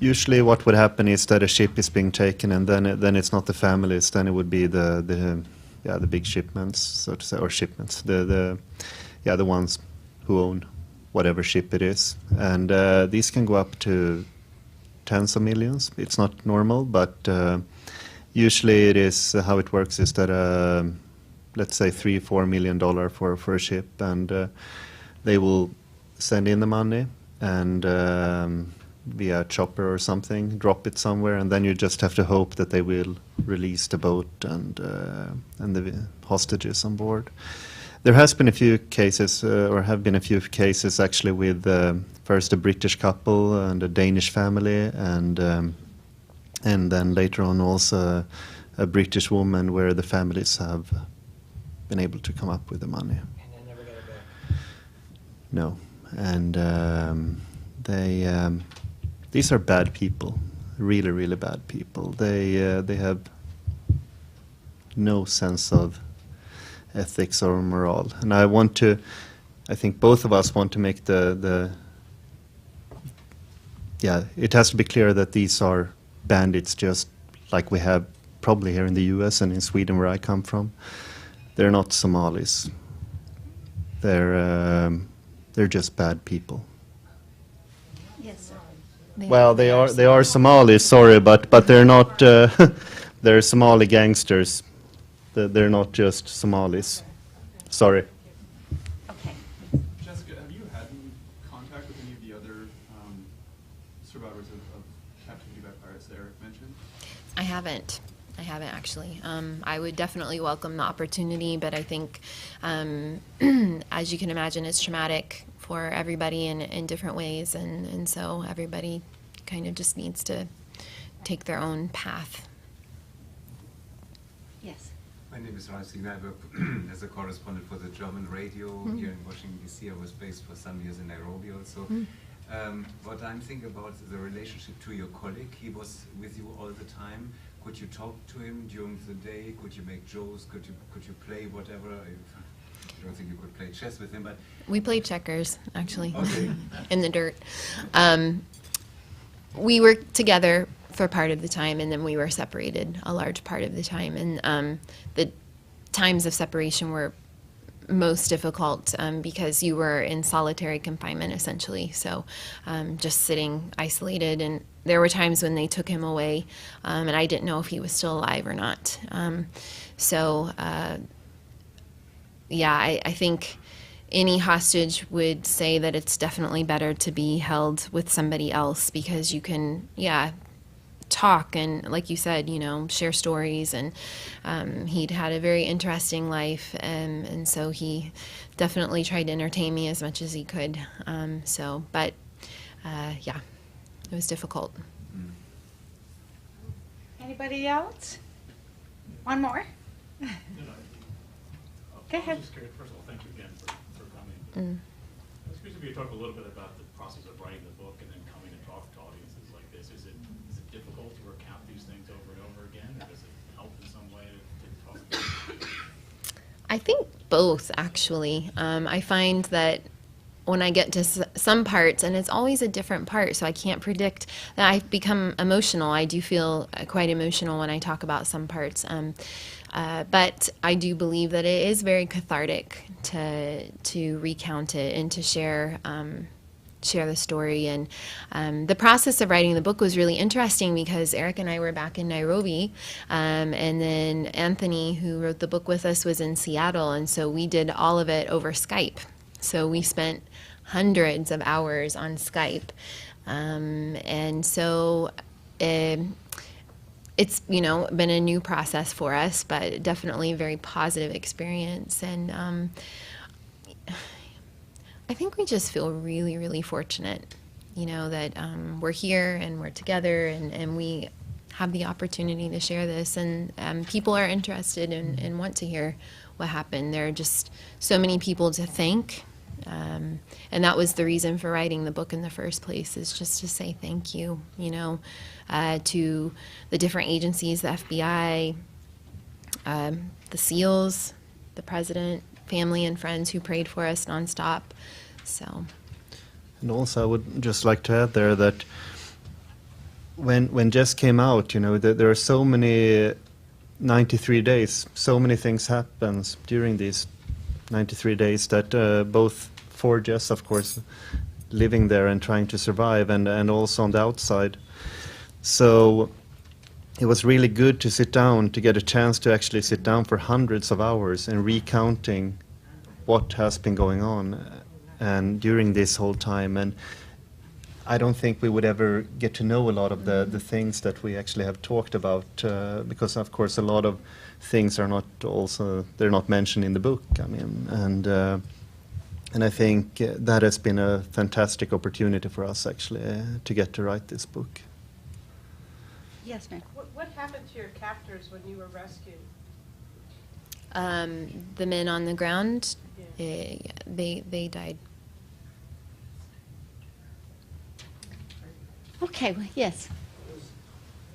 Speaker 3: usually what would happen is that a ship is being taken, and then it's not the families. Then it would be the big shipments, so to say, or shipments. The ones who own whatever ship it is, and these can go up to tens of millions. It's not normal, but usually it is how it works is that let's say $3-4 million for a ship, and they will send in the money and via chopper or something, drop it somewhere, and then you just have to hope that they will release the boat and the hostages on board. There has been a few cases, or have been a few cases actually, with first a British couple and a Danish family, and then later on also a British woman, where the families have been able to come up with the money.
Speaker 11: And they never got it back?
Speaker 3: No, and these are bad people, really, really bad people. They have no sense of ethics or morale, and I think both of us want to make it has to be clear that these are bandits, just like we have probably here in the US and in Sweden, where I come from. They're not Somalis. They're just bad people.
Speaker 1: Yes, sir.
Speaker 3: Well, they are Somalis, sorry, but they're not. They're Somali gangsters. They're not just Somalis. Sorry.
Speaker 1: Okay.
Speaker 6: Jessica, have you had any contact with any of the other survivors of captivity by pirates that Erik mentioned?
Speaker 2: I haven't actually. I would definitely welcome the opportunity, but I think, as you can imagine, it's traumatic for everybody in different ways, and so everybody kind of just needs to take their own path.
Speaker 1: Yes.
Speaker 12: My name is Ralph Siegner. I work as a correspondent for the German radio here in Washington, D.C. I was based for some years in Nairobi also. What I'm thinking about is the relationship to your colleague. He was with you all the time. Could you talk to him during the day? Could you make jokes? Could you play whatever? I don't think you could play chess with him, but
Speaker 2: We played checkers, actually,
Speaker 12: Okay.
Speaker 2: in the dirt. We were together for part of the time, and then we were separated a large part of the time. And the times of separation were most difficult because you were in solitary confinement, essentially. So just sitting isolated. And there were times when they took him away, and I didn't know if he was still alive or not. I think any hostage would say that it's definitely better to be held with somebody else, because you can, talk and, like you said, share stories. And he'd had a very interesting life, and so he definitely tried to entertain me as much as he could. It was difficult.
Speaker 1: Anybody else? One more? Go ahead.
Speaker 6: I'm just curious. First of all, thank you again for coming. I was
Speaker 13: curious if you could talk a little bit about the process of writing the book and then coming to talk to audiences like this. Is it difficult to recount these things over and over again, or does it help in some way to talk about it?
Speaker 2: I think both, actually. I find that when I get to some parts, and it's always a different part, so I can't predict that I become emotional. I do feel quite emotional when I talk about some parts. But I do believe that it is very cathartic to recount it and to share the story. And the process of writing the book was really interesting because Erik and I were back in Nairobi, and then Anthony, who wrote the book with us, was in Seattle, and so we did all of it over Skype. So we spent hundreds of hours on Skype, and so it's been a new process for us, but definitely a very positive experience. And I think we just feel really, really fortunate, that we're here and we're together and we have the opportunity to share this, and people are interested and want to hear what happened. There are just so many people to thank, and that was the reason for writing the book in the first place, is just to say thank you, to the different agencies, the FBI, the SEALs, the president, family and friends who prayed for us nonstop. So.
Speaker 3: And also, I would just like to add there that when Jess came out, there are so many 93 days, so many things happens during these 93 days that both for Jess, of course, living there and trying to survive, and also on the outside. So it was really good to sit down, to get a chance to actually sit down for hundreds of hours and recounting what has been going on and during this whole time. And I don't think we would ever get to know a lot of the things that we actually have talked about, because of course a lot of things are not they're not mentioned in the book. I mean, and I think that has been a fantastic opportunity for us actually to get to write this book.
Speaker 1: Yes, ma'am.
Speaker 14: What happened to your captors when you were rescued?
Speaker 2: The men on the ground, they died.
Speaker 1: Okay, well, yes.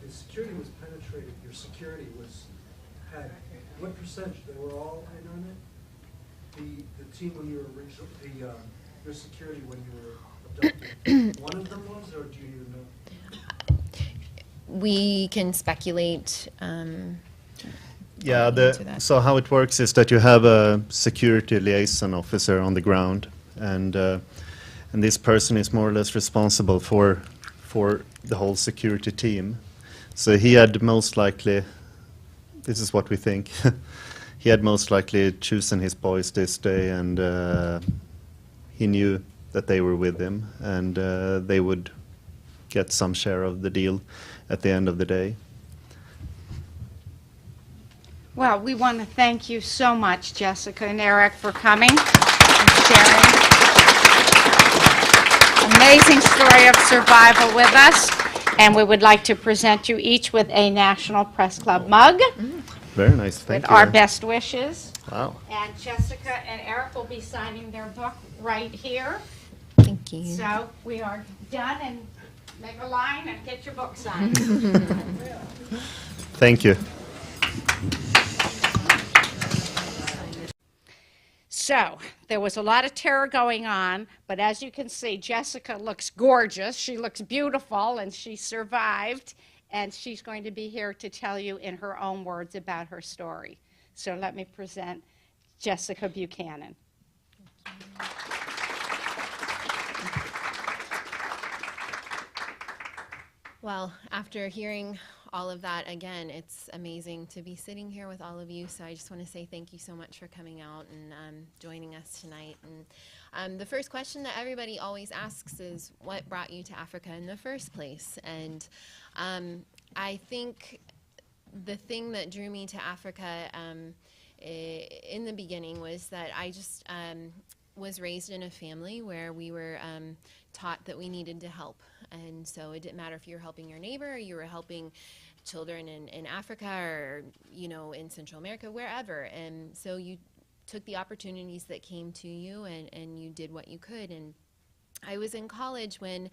Speaker 4: The security was penetrated, your security had, what percentage? They were all in on it? The team when you were originally, your security when you were abducted, one of them was, or do you even know?
Speaker 2: We can speculate.
Speaker 3: Yeah, so how it works is that you have a security liaison officer on the ground, and this person is more or less responsible for the whole security team. So he had most likely, this is what we think, he had most likely chosen his boys this day, and he knew that they were with him, and they would get some share of the deal at the end of the day.
Speaker 1: Well, we want to thank you so much, Jessica and Erik, for coming and sharing. Amazing story of survival with us. And we would like to present you each with a National Press Club mug.
Speaker 3: Very nice, thank
Speaker 1: with
Speaker 3: you.
Speaker 1: Our best wishes.
Speaker 3: Wow.
Speaker 1: And Jessica and Erik will be signing their book right here.
Speaker 2: Thank you.
Speaker 1: So we are done, and make a line and get your book signed.
Speaker 3: Thank you.
Speaker 1: So there was a lot of terror going on, but as you can see, Jessica looks gorgeous. She looks beautiful, and she survived, and she's going to be here to tell you in her own words about her story. So let me present Jessica Buchanan.
Speaker 2: Well, after hearing all of that, again, it's amazing to be sitting here with all of you. So I just want to say thank you so much for coming out and joining us tonight. And the first question that everybody always asks is, what brought you to Africa in the first place? And I think the thing that drew me to Africa in the beginning was that I just was raised in a family where we were taught that we needed to help. And so it didn't matter if you were helping your neighbor or you were helping children in Africa or, in Central America, wherever. And so you took the opportunities that came to you and you did what you could. And I was in college when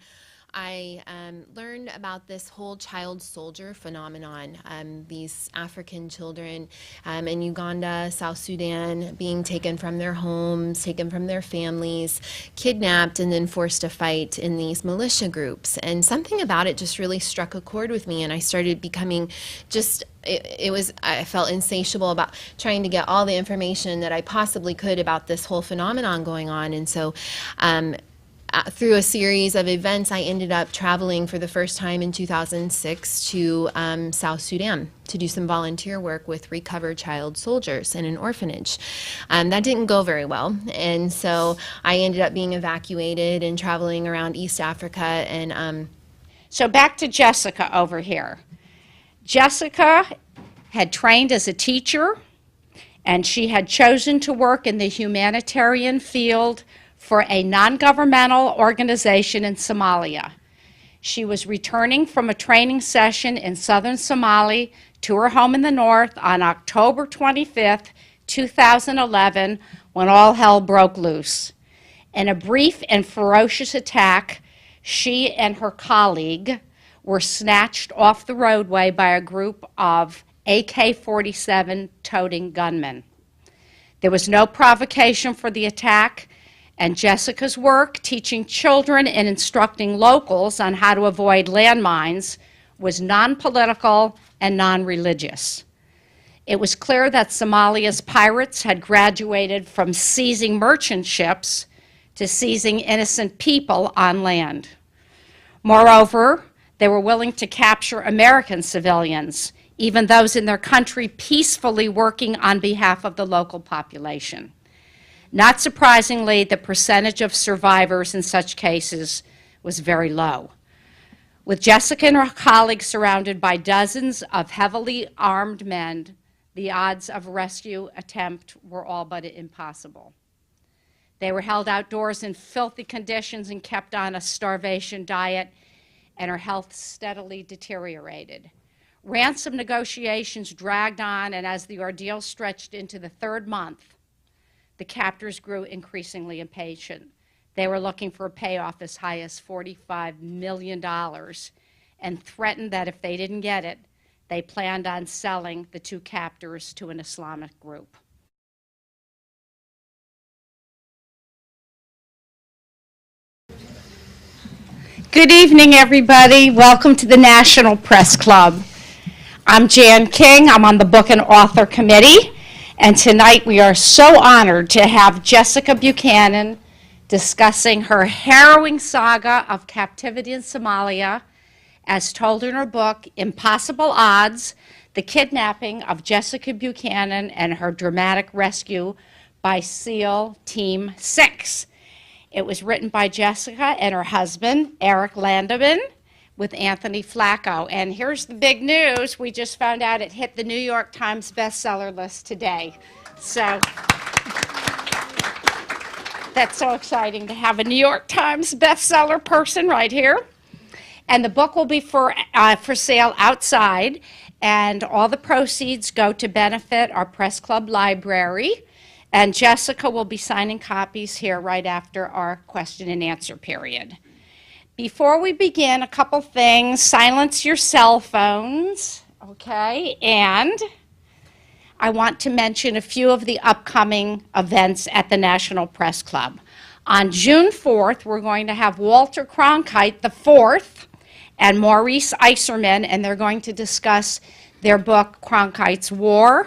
Speaker 2: I learned about this whole child soldier phenomenon, these African children in Uganda, South Sudan, being taken from their homes, taken from their families, kidnapped, and then forced to fight in these militia groups. And something about it just really struck a chord with me, and I started becoming just I felt insatiable about trying to get all the information that I possibly could about this whole phenomenon going on. And so through a series of events, I ended up traveling for the first time in 2006 to South Sudan to do some volunteer work with recovered child soldiers in an orphanage. That didn't go very well, and so I ended up being evacuated and traveling around East Africa. And
Speaker 1: So back to Jessica over here. Jessica had trained as a teacher, and she had chosen to work in the humanitarian field for a non-governmental organization in Somalia. She was returning from a training session in southern Somalia to her home in the north on October 25th, 2011, when all hell broke loose. In a brief and ferocious attack, she and her colleague were snatched off the roadway by a group of AK-47 toting gunmen. There was no provocation for the attack, and Jessica's work teaching children and instructing locals on how to avoid landmines was non-political and non-religious. It was clear that Somalia's pirates had graduated from seizing merchant ships to seizing innocent people on land. Moreover, they were willing to capture American civilians, even those in their country peacefully working on behalf of the local population. Not surprisingly, the percentage of survivors in such cases was very low. With Jessica and her colleagues surrounded by dozens of heavily armed men, the odds of a rescue attempt were all but impossible. They were held outdoors in filthy conditions and kept on a starvation diet, and her health steadily deteriorated. Ransom negotiations dragged on, and as the ordeal stretched into the third month, the captors grew increasingly impatient. They were looking for a payoff as high as $45 million and threatened that if they didn't get it, they planned on selling the two captors to an Islamic group. Good evening, everybody. Welcome to the National Press Club. I'm Jan King. I'm on the Book and Author Committee. And tonight we are so honored to have Jessica Buchanan discussing her harrowing saga of captivity in Somalia, as told in her book, Impossible Odds, The Kidnapping of Jessica Buchanan and Her Dramatic Rescue by SEAL Team 6. It was written by Jessica and her husband, Erik Landemalm, with Anthony Flacco. And here's the big news. We just found out it hit the New York Times bestseller list today. So that's so exciting to have a New York Times bestseller person right here. And the book will be for sale outside, and all the proceeds go to benefit our Press Club library. And Jessica will be signing copies here right after our question and answer period. Before we begin, a couple things. Silence your cell phones, okay? And I want to mention a few of the upcoming events at the National Press Club. On June 4th, we're going to have Walter Cronkite IV and Maurice Eiserman, and they're going to discuss their book, Cronkite's War.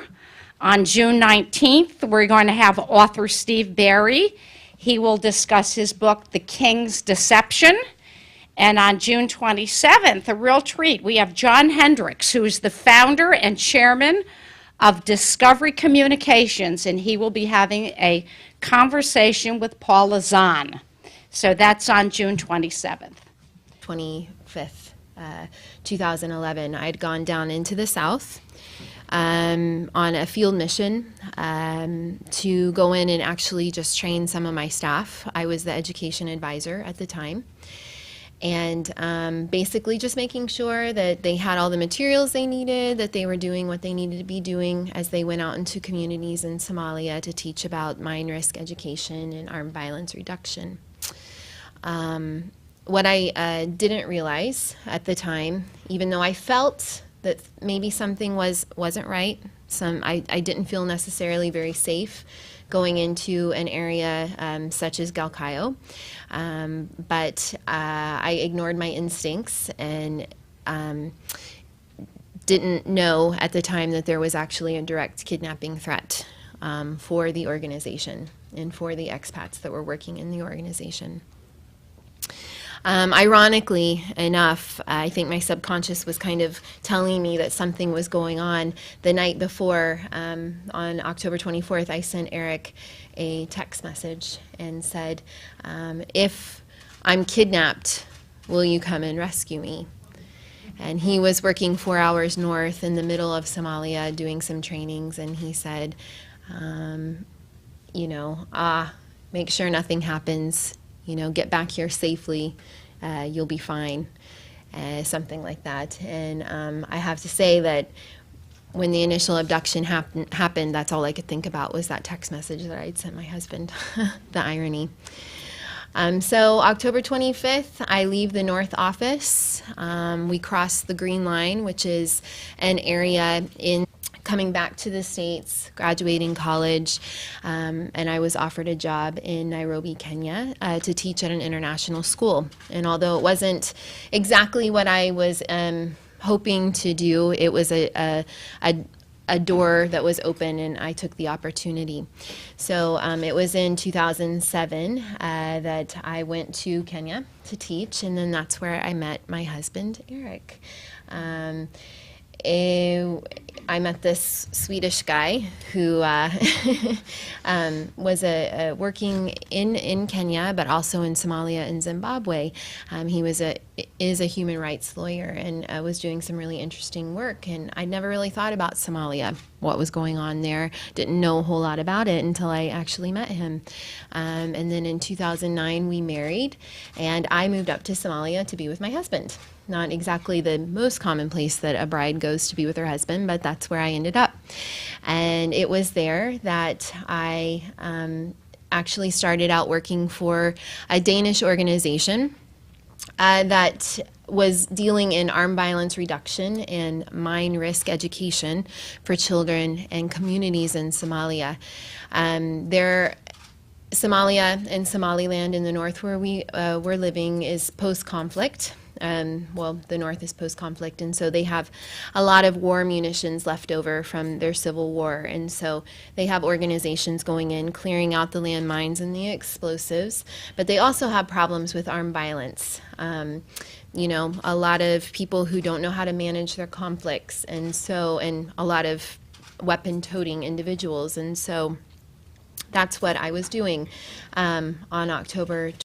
Speaker 1: On June 19th, we're going to have author Steve Barry. He will discuss his book, The King's Deception. And on June 27th, a real treat, we have John Hendricks, who is the founder and chairman of Discovery Communications, and he will be having a conversation with Paula Zahn. So that's on June 27th.
Speaker 2: 25th, 2011, I had gone down into the South on a field mission to go in and actually just train some of my staff. I was the education advisor at the time. And basically just making sure that they had all the materials they needed, that they were doing what they needed to be doing as they went out into communities in Somalia to teach about mine risk education and armed violence reduction. What I didn't realize at the time, even though I felt that maybe something wasn't right, I didn't feel necessarily very safe going into an area such as Galkayo, but I ignored my instincts and didn't know at the time that there was actually a direct kidnapping threat for the organization and for the expats that were working in the organization. Ironically enough, I think my subconscious was kind of telling me that something was going on. The night before, on October 24th, I sent Erik a text message and said, if I'm kidnapped, will you come and rescue me? And he was working 4 hours north in the middle of Somalia doing some trainings, and he said, make sure nothing happens, get back here safely, you'll be fine, something like that. And I have to say that when the initial abduction happened, that's all I could think about was that text message that I'd sent my husband, the irony. So October 25th, I leave the North Office. We cross the Green Line, which is an area in coming back to the States, graduating college, and I was offered a job in Nairobi, Kenya, to teach at an international school. And although it wasn't exactly what I was hoping to do, it was a door that was open, and I took the opportunity. So it was in 2007 that I went to Kenya to teach, and then that's where I met my husband, Erik. I met this Swedish guy who was working in Kenya, but also in Somalia and Zimbabwe. He is a human rights lawyer and was doing some really interesting work. And I'd never really thought about Somalia, what was going on there. Didn't know a whole lot about it until I actually met him. And then in 2009, we married, and I moved up to Somalia to be with my husband. Not exactly the most common place that a bride goes to be with her husband, but that's where I ended up. And it was there that I actually started out working for a Danish organization that was dealing in armed violence reduction and mine risk education for children and communities in Somalia. Somalia and Somaliland in the north where we were living is post-conflict. The north is post-conflict, and so they have a lot of war munitions left over from their civil war, and so they have organizations going in, clearing out the landmines and the explosives, but they also have problems with armed violence. A lot of people who don't know how to manage their conflicts, and a lot of weapon-toting individuals, and so that's what I was doing on October